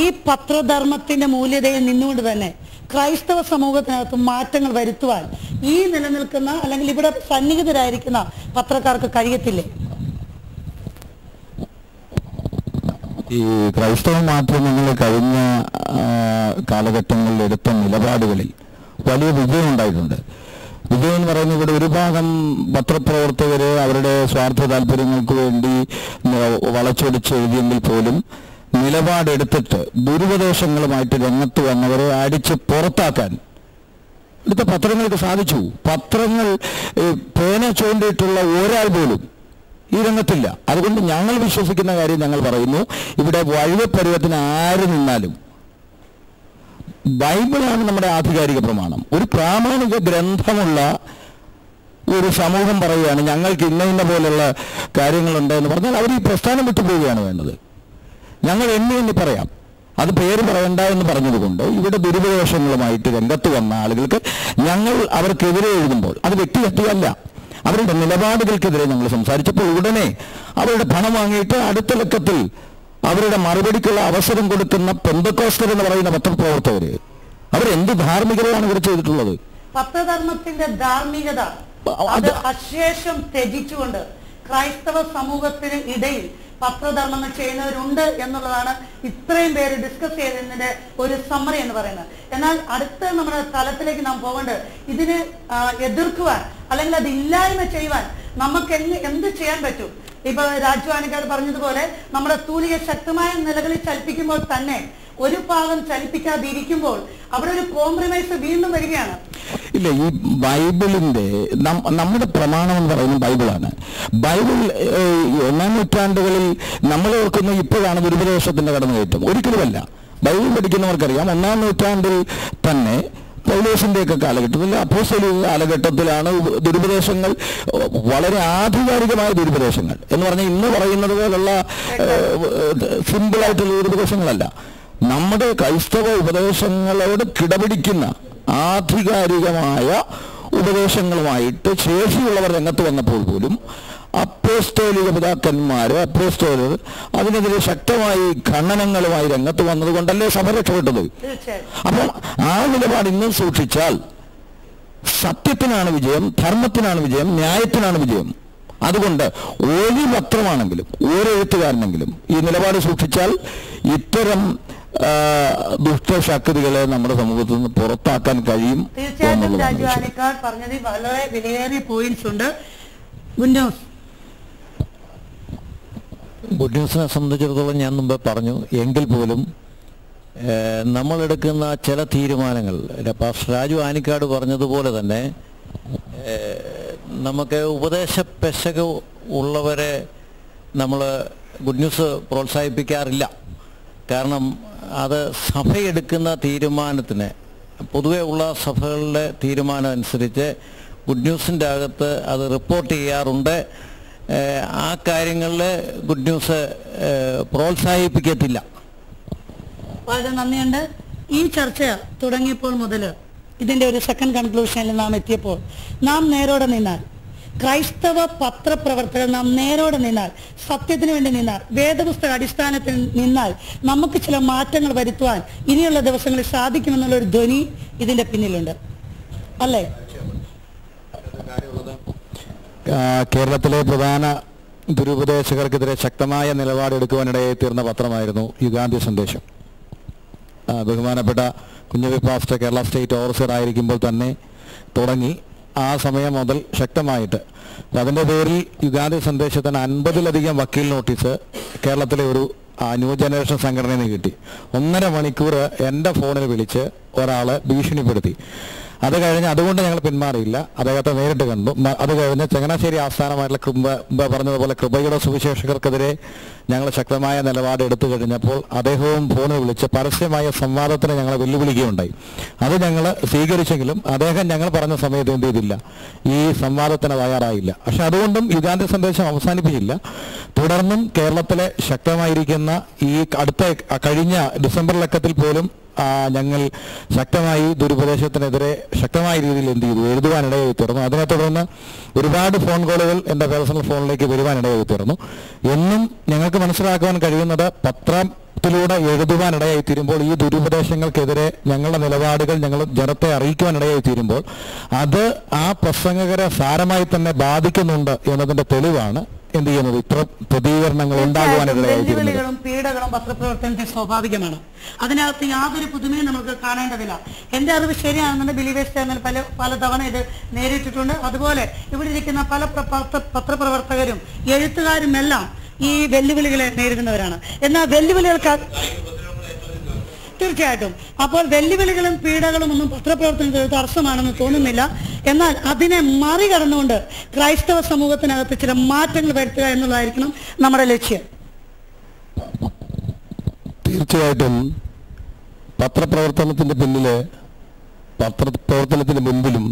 ഈ പത്രധർമ്മത്തിന്റെ മൂല്യതയിൽ നിന്നുകൊണ്ട് തന്നെ ക്രൈസ്തവ സമൂഹത്തിനകത്ത് മാറ്റങ്ങൾ വരുത്തുവാൻ ഈ നിലനിൽക്കുന്ന അല്ലെങ്കിൽ ഇവിടെ സന്നിഹിതരായിരിക്കുന്ന പത്രക്കാർക്ക് കഴിയത്തില്ലേ? ഈ ക്രൈസ്തവ മാധ്യമങ്ങൾ കഴിഞ്ഞ കാലഘട്ടങ്ങളിൽ എടുത്ത നിലപാടുകളിൽ വലിയ വിജയം ഉണ്ടായിട്ടുണ്ട്. വിജയം എന്ന് പറയുന്നത് ഇവിടെ ഒരു ഭാഗം പത്രപ്രവർത്തകർ അവരുടെ സ്വാർത്ഥ താല്പര്യങ്ങൾക്ക് വേണ്ടി വളച്ചൊടിച്ച് എഴുതിയെങ്കിൽ പോലും നിലപാടെടുത്തിട്ട് ദുരുപദേശങ്ങളുമായിട്ട് രംഗത്ത് വന്നവരെ അടിച്ച് പുറത്താക്കാൻ ഇവിടുത്തെ പത്രങ്ങൾക്ക് സാധിച്ചു. പത്രങ്ങൾ പേന ചൂണ്ടിയിട്ടുള്ള ഒരാൾ പോലും ഈ രംഗത്തില്ല. അതുകൊണ്ട് ഞങ്ങൾ വിശ്വസിക്കുന്ന കാര്യം ഞങ്ങൾ പറയുന്നു, ഇവിടെ വഴിവപ്പരുവത്തിന് ആര് നിന്നാലും ബൈബിളാണ് നമ്മുടെ ആധികാരിക പ്രമാണം. ഒരു പ്രാമാണിക ഗ്രന്ഥമുള്ള ഒരു സമൂഹം പറയുകയാണ് ഞങ്ങൾക്ക് ഇന്ന പോലുള്ള കാര്യങ്ങളുണ്ട് എന്ന് പറഞ്ഞാൽ അവർ ഈ പ്രസ്ഥാനം വിട്ടുപോവുകയാണ് വേണ്ടത്. ഞങ്ങൾ എണ്ണി പറയാം, അത് പേര് പറയണ്ട എന്ന് പറഞ്ഞതുകൊണ്ട് ഇവിടെ ദുരുപദേശങ്ങളുമായിട്ട് രംഗത്ത് വന്ന ആളുകൾക്ക് ഞങ്ങൾ അവർക്കെതിരെ എഴുതുമ്പോൾ അത് വ്യക്തിഹത്യയല്ല, അവരുടെ നിലപാടുകൾക്കെതിരെ ഞങ്ങൾ സംസാരിച്ചപ്പോൾ ഉടനെ അവരുടെ പണം വാങ്ങിയിട്ട് അടുത്ത ലക്കത്തിൽ അവരുടെ മറുപടിക്കുള്ള അവസരം കൊടുക്കുന്ന പെന്തക്കോസ്തർ എന്ന് പറയുന്ന പത്രപ്രവർത്തകര് അവരെന്ത് ധാർമ്മികതയാണ് ഇവർ ചെയ്തിട്ടുള്ളത്? പത്രധർമ്മത്തിന്റെ ധാർമ്മികത അത് അശേഷം ത്യജിച്ചുകൊണ്ട് ക്രൈസ്തവ സമൂഹത്തിന് ഇടയിൽ പത്രധർമ്മങ്ങൾ ചെയ്യുന്നവരുണ്ട് എന്നുള്ളതാണ് ഇത്രയും പേര് ഡിസ്കസ് ചെയ്തതിന്റെ ഒരു സമ്മറി എന്ന് പറയുന്നത്. എന്നാൽ അടുത്ത നമ്മുടെ തലത്തിലേക്ക് നാം പോകേണ്ടത് ഇതിനെ എതിർക്കുവാൻ അല്ലെങ്കിൽ അത് ഇല്ലായ്മ ചെയ്യുവാൻ നമുക്ക് എന്ത് ചെയ്യാൻ പറ്റും? ഇപ്പൊ രാജു ആനിക്കാട് പറഞ്ഞതുപോലെ നമ്മുടെ തൂലിക ശക്തമായ നിലകളിൽ ചലിപ്പിക്കുമ്പോൾ തന്നെ ഒരു ഭാഗം ചലിപ്പിക്കാതിരിക്കുമ്പോൾ അവിടെ ഒരു കോംപ്രമൈസ് വീണ്ടും വരികയാണ്. ഇല്ല, ഈ ബൈബിളിന്റെ നമ്മുടെ പ്രമാണം എന്ന് പറയുന്നത് ബൈബിളാണ്. ബൈബിൾ 1-ാം നൂറ്റാണ്ടുകളിൽ നമ്മൾ ഓർക്കുന്ന ഇപ്പോഴാണ് ദുരുപദേശത്തിന്റെ കടന്നുകയറ്റം, ഒരിക്കലുമല്ല. ബൈബിൾ പഠിക്കുന്നവർക്കറിയാം 1-ാം നൂറ്റാണ്ടിൽ തന്നെ പൗലോസിന്റെയൊക്കെ കാലഘട്ടത്തിൽ, അപ്പോസ്തലിക കാലഘട്ടത്തിലാണ് ദുരുപദേശങ്ങൾ, വളരെ ആധികാരികമായ ദുരുപദേശങ്ങൾ എന്ന് പറഞ്ഞാൽ ഇന്ന് പറയുന്നത് പോലുള്ള സിമ്പിളായിട്ടുള്ള ദുരുപദേശങ്ങളല്ല. നമ്മുടെ ക്രൈസ്തവ ഉപദേശങ്ങളോട് കിടപിടിക്കുന്ന ആധികാരികമായ ഉപദേശങ്ങളുമായിട്ട് ശേഷിയുള്ളവർ രംഗത്ത് വന്നപ്പോൾ പോലും അപ്പോസ്തോലിക പിതാക്കന്മാര്, അപ്പോസ്തോലർ അതിനെതിരെ ശക്തമായി ഖണ്ഡനങ്ങളുമായി രംഗത്ത് വന്നതുകൊണ്ടല്ലേ സഭ രക്ഷപ്പെട്ടത്. അപ്പം ആ നിലപാട് ഇന്നും സൂക്ഷിച്ചാൽ സത്യത്തിനാണ് വിജയം, ധർമ്മത്തിനാണ് വിജയം, ന്യായത്തിനാണ് വിജയം. അതുകൊണ്ട് ഒരു പത്രമാണെങ്കിലും ഒരു എഴുത്തുകാരനെങ്കിലും ഈ നിലപാട് സൂക്ഷിച്ചാൽ ഇത്തരം ദുഷ്ടശക്തികളെ നമ്മുടെ സമൂഹത്തിൽ നിന്ന് പുറത്താക്കാൻ കഴിയും. തീർച്ചയായിട്ടും രാജു ആനിക്കാട് പറഞ്ഞതിൽ വളരെ വിലയേറിയ പോയിന്റ്സ് ഉണ്ട്. ഗുഡ് ന്യൂസിനെ സംബന്ധിച്ചിടത്തോളം ഞാൻ മുമ്പ് പറഞ്ഞു, എങ്കിൽ പോലും നമ്മളെടുക്കുന്ന ചില തീരുമാനങ്ങൾ പാസ്റ്റർ രാജു ആനിക്കാട് പറഞ്ഞതുപോലെ തന്നെ നമുക്ക് ഉപദേശ പെശക ഉള്ളവരെ നമ്മൾ ഗുഡ് ന്യൂസ് പ്രോത്സാഹിപ്പിക്കാറില്ല. കാരണം അത് സഭയെടുക്കുന്ന തീരുമാനത്തിന്, പൊതുവെ ഉള്ള സഭകളുടെ തീരുമാനം അനുസരിച്ച് ഗുഡ് ന്യൂസിൻ്റെ അകത്ത് അത് റിപ്പോർട്ട് ചെയ്യാറുണ്ട്. ആ കാര്യങ്ങളിൽ ഗുഡ് ന്യൂസ് പ്രോത്സാഹിപ്പിക്കത്തില്ല. വളരെ നന്ദിയുണ്ട്. ഈ ചർച്ച തുടങ്ങിയപ്പോൾ മുതൽ ഇതിൻ്റെ ഒരു സെക്കൻഡ് കൺക്ലൂഷനിൽ നാം എത്തിയപ്പോൾ നാം നേരോടെ നിന്നാൽ, ക്രൈസ്തവ പത്രപ്രവർത്തകർ നാം നേരോടെ നിന്നാൽ, സത്യത്തിന് വേണ്ടി നിന്നാൽ, വേദപുസ്തക അടിസ്ഥാനത്തിൽ നിന്നാൽ നമുക്ക് ചില മാറ്റങ്ങൾ വരുത്തുവാൻ ഇനിയുള്ള ദിവസങ്ങളിൽ സാധിക്കുമെന്നുള്ളൊരു ധ്വനി ഇതിൻ്റെ പിന്നിലുണ്ട്, അല്ലേ? കേരളത്തിലെ പ്രധാന ദുരുപദേശകർക്കെതിരെ ശക്തമായ നിലപാടെടുക്കുവാനിടയായി തീർന്ന പത്രമായിരുന്നു യുഗാന്ത്യ സന്ദേശം. ബഹുമാനപ്പെട്ട കുഞ്ഞുവി പാസ്റ്റർ കേരള സ്റ്റേറ്റ് ഓവർസിയർ ആയിരിക്കുമ്പോൾ തന്നെ തുടങ്ങി ആ സമയം മുതൽ ശക്തമായിട്ട് അതിൻ്റെ പേരിൽ യുഗാന്ത്യ സന്ദേശത്തിന് 50-ലധികം വക്കീൽ നോട്ടീസ് കേരളത്തിലെ ഒരു ന്യൂ ജനറേഷൻ സംഘടനയിൽ നിന്ന് കിട്ടി. 1.5 മണിക്കൂർ എൻ്റെ ഫോണിൽ വിളിച്ച് ഒരാൾ ഭീഷണിപ്പെടുത്തി. അത് കഴിഞ്ഞ് അതുകൊണ്ട് ഞങ്ങൾ പിന്മാറിയില്ല, അദ്ദേഹത്തെ നേരിട്ട് കണ്ടു. അത് കഴിഞ്ഞ് ചങ്ങനാശ്ശേരി ആസ്ഥാനമായിട്ടുള്ള പറഞ്ഞതുപോലെ കൃപയുടെ സുവിശേഷകർക്കെതിരെ ഞങ്ങൾ ശക്തമായ നിലപാട് എടുത്തു കഴിഞ്ഞപ്പോൾ അദ്ദേഹവും ഫോണിൽ വിളിച്ച് പരസ്യമായ സംവാദത്തിന് ഞങ്ങളെ വെല്ലുവിളിക്കുകയുണ്ടായി. അത് ഞങ്ങൾ സ്വീകരിച്ചെങ്കിലും അദ്ദേഹം ഞങ്ങൾ പറഞ്ഞ സമയത്ത് എന്ത് ചെയ്തില്ല, ഈ സംവാദത്തിന് തയ്യാറായില്ല. പക്ഷെ അതുകൊണ്ടും യുഗാന്ത്യ സന്ദേശം അവസാനിപ്പിച്ചില്ല. തുടർന്നും കേരളത്തിലെ ശക്തമായിരിക്കുന്ന ഈ കഴിഞ്ഞ ഡിസംബർ ലക്കത്തിൽ പോലും ഞങ്ങൾ ശക്തമായി ദുരുപദേശത്തിനെതിരെ ശക്തമായ രീതിയിൽ എന്ത് ചെയ്തു, എഴുതുവാനിടയായി തീർന്നു. അതിനെ തുടർന്ന് ഒരുപാട് ഫോൺ കോളുകൾ എൻ്റെ പേഴ്സണൽ ഫോണിലേക്ക് വരുവാനിടയായി തീർന്നു. എന്നും ഞങ്ങൾക്ക് മനസ്സിലാക്കുവാൻ കഴിയുന്നത് പത്രത്തിലൂടെ എഴുതുവാനിടയായി തീരുമ്പോൾ ഈ ദുരുപദേശങ്ങൾക്കെതിരെ ഞങ്ങളുടെ നിലപാടുകൾ ഞങ്ങൾ ജനത്തെ അറിയിക്കുവാനിടയായി തീരുമ്പോൾ അത് ആ പ്രസംഗകരെ സാരമായി തന്നെ ബാധിക്കുന്നുണ്ട് എന്നതിൻ്റെ തെളിവാണ് എന്ത് ചെയ്യുന്നത്, ഇത്ര പ്രതികരണങ്ങൾ വെല്ലുവിളികളും പീഡകളും പത്രപ്രവർത്തനത്തിൽ സ്വാഭാവികമാണ്. അതിനകത്ത് യാതൊരു പുതുമയും നമുക്ക് കാണേണ്ടതില്ല. എൻ്റെ അറിവ് ശരിയാണെന്നുണ്ടെങ്കിൽ ബിലീവേഴ്സ് ചാനൽ പല തവണ ഇത് നേരിട്ടിട്ടുണ്ട്. അതുപോലെ ഇവിടെ ഇരിക്കുന്ന പല പത്രപ്രവർത്തകരും എഴുത്തുകാരുമെല്ലാം ഈ വെല്ലുവിളികളെ നേരിടുന്നവരാണ്. എന്നാൽ വെല്ലുവിളികൾക്ക് തീർച്ചയായിട്ടും അപ്പോൾ വെല്ലുവിളികളും പീഡകളും ഒന്നും പത്രപ്രവർത്തനത്തിൽ തടസ്സമാണെന്ന് തോന്നുന്നില്ല. എന്നാൽ അതിനെ മറികടന്നുകൊണ്ട് ക്രൈസ്തവ സമൂഹത്തിനകത്ത് ചില മാറ്റങ്ങൾ വരുത്തുക എന്നുള്ളതായിരിക്കണം നമ്മുടെ ലക്ഷ്യം. തീർച്ചയായിട്ടും പത്രപ്രവർത്തനത്തിന്റെ മുൻപിലും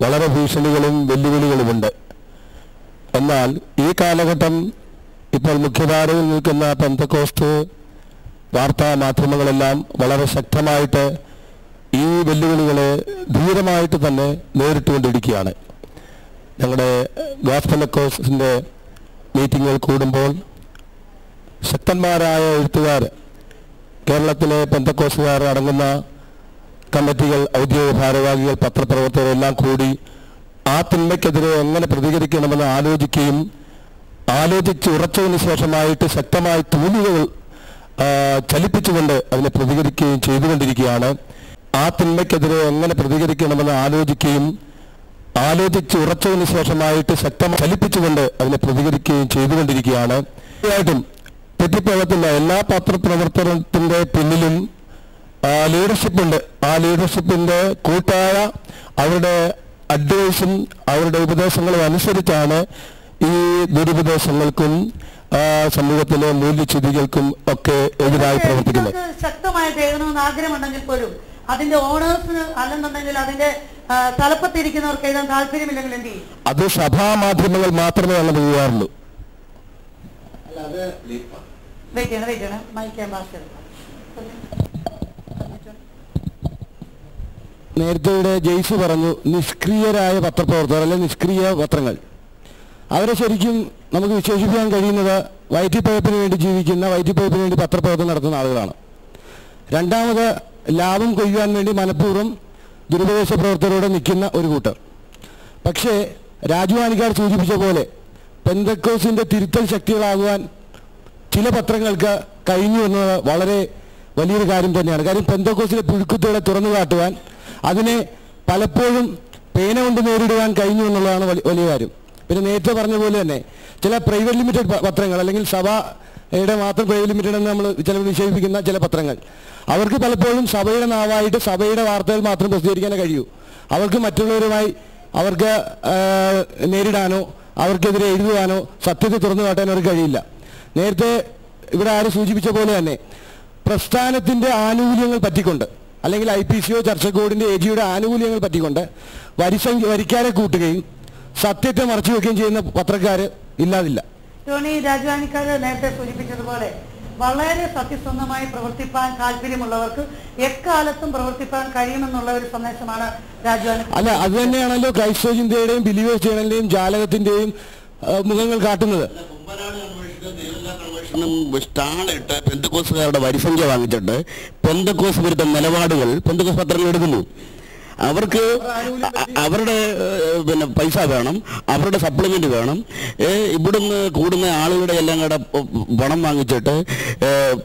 വളരെ ഭീഷണികളും വെല്ലുവിളികളുമുണ്ട്. എന്നാൽ ഈ കാലഘട്ടം ഇപ്പോൾ മുഖ്യധാരയിൽ നിൽക്കുന്ന പെന്തക്കോസ്റ്റ് വാർത്താ മാധ്യമങ്ങളെല്ലാം വളരെ ശക്തമായിട്ട് ഈ വെല്ലുവിളികളെ ധീരമായിട്ട് തന്നെ നേരിട്ടുകൊണ്ടിരിക്കുകയാണ്. ഞങ്ങളുടെ ഗോസ്പൽ എക്കോസിൻ്റെ മീറ്റിങ്ങുകൾ കൂടുമ്പോൾ ശക്തന്മാരായ എഴുത്തുകാർ, കേരളത്തിലെ പെന്തക്കോസ്റ്റുകാർ അടങ്ങുന്ന കമ്മിറ്റികൾ, ഔദ്യോഗിക ഭാരവാഹികൾ, പത്രപ്രവർത്തകരെല്ലാം കൂടി ആ തിന്മയ്ക്കെതിരെ എങ്ങനെ പ്രതികരിക്കണമെന്ന് ആലോചിക്കുകയും ആലോചിച്ച് ഉറച്ചതിന് ശേഷമായിട്ട് ശക്തമായ തൂലികൾ ചലിപ്പിച്ചുകൊണ്ട് അതിനെ പ്രതികരിക്കുകയും ചെയ്തുകൊണ്ടിരിക്കുകയാണ്. ആ തിന്മയ്ക്കെതിരെ എങ്ങനെ പ്രതികരിക്കണമെന്ന് ആലോചിക്കുകയും ആലോചിച്ച് ഉറച്ചതിന് ശേഷമായിട്ട് ശക്തമായി ചലിപ്പിച്ചുകൊണ്ട് അതിനെ പ്രതികരിക്കുകയും ചെയ്തുകൊണ്ടിരിക്കുകയാണ്. തീർച്ചയായിട്ടും തെറ്റിപ്പോകത്തില്ല. എല്ലാ പത്രപ്രവർത്തനത്തിന്റെ പിന്നിലും ലീഡർഷിപ്പുണ്ട്. ആ ലീഡർഷിപ്പിന്റെ കൂട്ടായ അവരുടെ അഡ്വൈസും അവരുടെ ഉപദേശങ്ങളും അനുസരിച്ചാണ് ഈ ദുരുപദേശങ്ങൾക്കും സമൂഹത്തിലെ മൂല്യച്യുതികൾക്കും ഒക്കെ എതിരായി പ്രവർത്തിക്കുന്നത്. ശക്തമായിട്ട് എഴുതണമെന്ന് ആഗ്രഹമുണ്ടെങ്കിൽ പോലും അതിന്റെ ഓണേഴ്സിന് അല്ലെന്നുണ്ടെങ്കിൽ അതിന്റെ തലപ്പത്തിരിക്കുന്നവർക്ക് എഴുതാൻ താല്പര്യമില്ലെങ്കിൽ എന്ത് ചെയ്യും? അത് സഭാമാധ്യമങ്ങൾ മാത്രമേ അങ്ങനെ ചെയ്യാറുള്ളൂ. നേരത്തെ ജെയ്സ് പറഞ്ഞു, നിഷ്ക്രിയരായ പത്രപ്രവർത്തകർ അല്ലെങ്കിൽ നിഷ്ക്രിയ പത്രങ്ങൾ, അവരെ ശരിക്കും നമുക്ക് വിശേഷിപ്പിക്കാൻ കഴിയുന്നത് വയറ്റിപ്പഴപ്പിന് വേണ്ടി ജീവിക്കുന്ന, വയറ്റിപ്പഴപ്പിന് വേണ്ടി പത്രപ്രവർത്തനം നടത്തുന്ന ആളുകളാണ്. രണ്ടാമത് ലാഭം കൊയ്യാൻ വേണ്ടി മനഃപൂർവ്വം ദുരുപദേശ പ്രവർത്തകരോടെ നിൽക്കുന്ന ഒരു കൂട്ടർ. പക്ഷേ രാജുവാനിക്കാർ സൂചിപ്പിച്ച പോലെ പെന്തക്കോസിൻ്റെ തിരുത്തൽ ശക്തികളാകുവാൻ ചില പത്രങ്ങൾക്ക് കഴിഞ്ഞു എന്നത് വളരെ വലിയൊരു കാര്യം തന്നെയാണ്. കാര്യം പെന്തക്കോസിലെ പുഴുക്കുത്തുകളെ തുറന്നു കാട്ടുവാൻ, അതിനെ പലപ്പോഴും പേന കൊണ്ട് നേരിടുവാൻ കഴിഞ്ഞു എന്നുള്ളതാണ് വലിയ കാര്യം. പിന്നെ നേരത്തെ പറഞ്ഞ പോലെ തന്നെ ചില പ്രൈവറ്റ് ലിമിറ്റഡ് പത്രങ്ങൾ അല്ലെങ്കിൽ സഭയുടെ മാത്രം പ്രൈവറ്റ് ലിമിറ്റഡ് എന്ന് നമ്മൾ ചിലർ നിക്ഷേപിക്കുന്ന ചില പത്രങ്ങൾ, അവർക്ക് പലപ്പോഴും സഭയുടെ നാവായിട്ട് സഭയുടെ വാർത്തകൾ മാത്രം പ്രസിദ്ധീകരിക്കാനേ കഴിയൂ. അവർക്ക് മറ്റുള്ളവരുമായി അവർക്ക് നേരിടാനോ അവർക്കെതിരെ എഴുതുവാനോ സത്യത്തെ തുറന്നു കാട്ടാനോ അവർക്ക് കഴിയില്ല. നേരത്തെ ഇവിടെ ആരും സൂചിപ്പിച്ച പോലെ തന്നെ പ്രസ്ഥാനത്തിൻ്റെ ആനുകൂല്യങ്ങൾ പറ്റിക്കൊണ്ട് അല്ലെങ്കിൽ IPCO ചർച്ചക്കോടിൻ്റെ AGയുടെ ആനുകൂല്യങ്ങൾ പറ്റിക്കൊണ്ട് വരിക്കാരെ കൂട്ടുകയും സത്യത്തെ മറച്ചു വെക്കുകയും ചെയ്യുന്ന പത്രക്കാർ ഇല്ലാതില്ല. ടോണി രാജധാനിക്കാർ നേരത്തെ സൂചിപ്പിച്ചതുപോലെ വളരെ സത്യസന്ധമായി പ്രവർത്തിപ്പാൻ താല്പര്യമുള്ളവർക്ക് എക്കാലത്തും പ്രവർത്തിപ്പാൻ കഴിയുമെന്നുള്ള ഒരു സന്ദേശമാണ് രാജധാനി. അല്ല, അത് തന്നെയാണല്ലോ ക്രൈസ്തവ ചിന്തയുടെയും ബിലീവേഴ്സ് ജേണലിന്റെയും ജാലകത്തിന്റെയും മുഖങ്ങൾ കാട്ടുന്നത്. സ്റ്റാളിട്ട് പെന്തക്കോസുകാരുടെ വരിസംഖ്യ വാങ്ങിച്ചിട്ട് പെന്തക്കോസ് വിരുദ്ധ നിലപാടുകൾ പെന്തക്കോസ് പത്രങ്ങൾ എടുക്കുന്നു. അവർക്ക് അവരുടെ പൈസ വേണം, അവരുടെ സപ്ലിമെന്റ് വേണം. ഇവിടുന്ന് കൂടുന്ന ആളുകളുടെ എല്ലാം കൂടെ പണം വാങ്ങിച്ചിട്ട്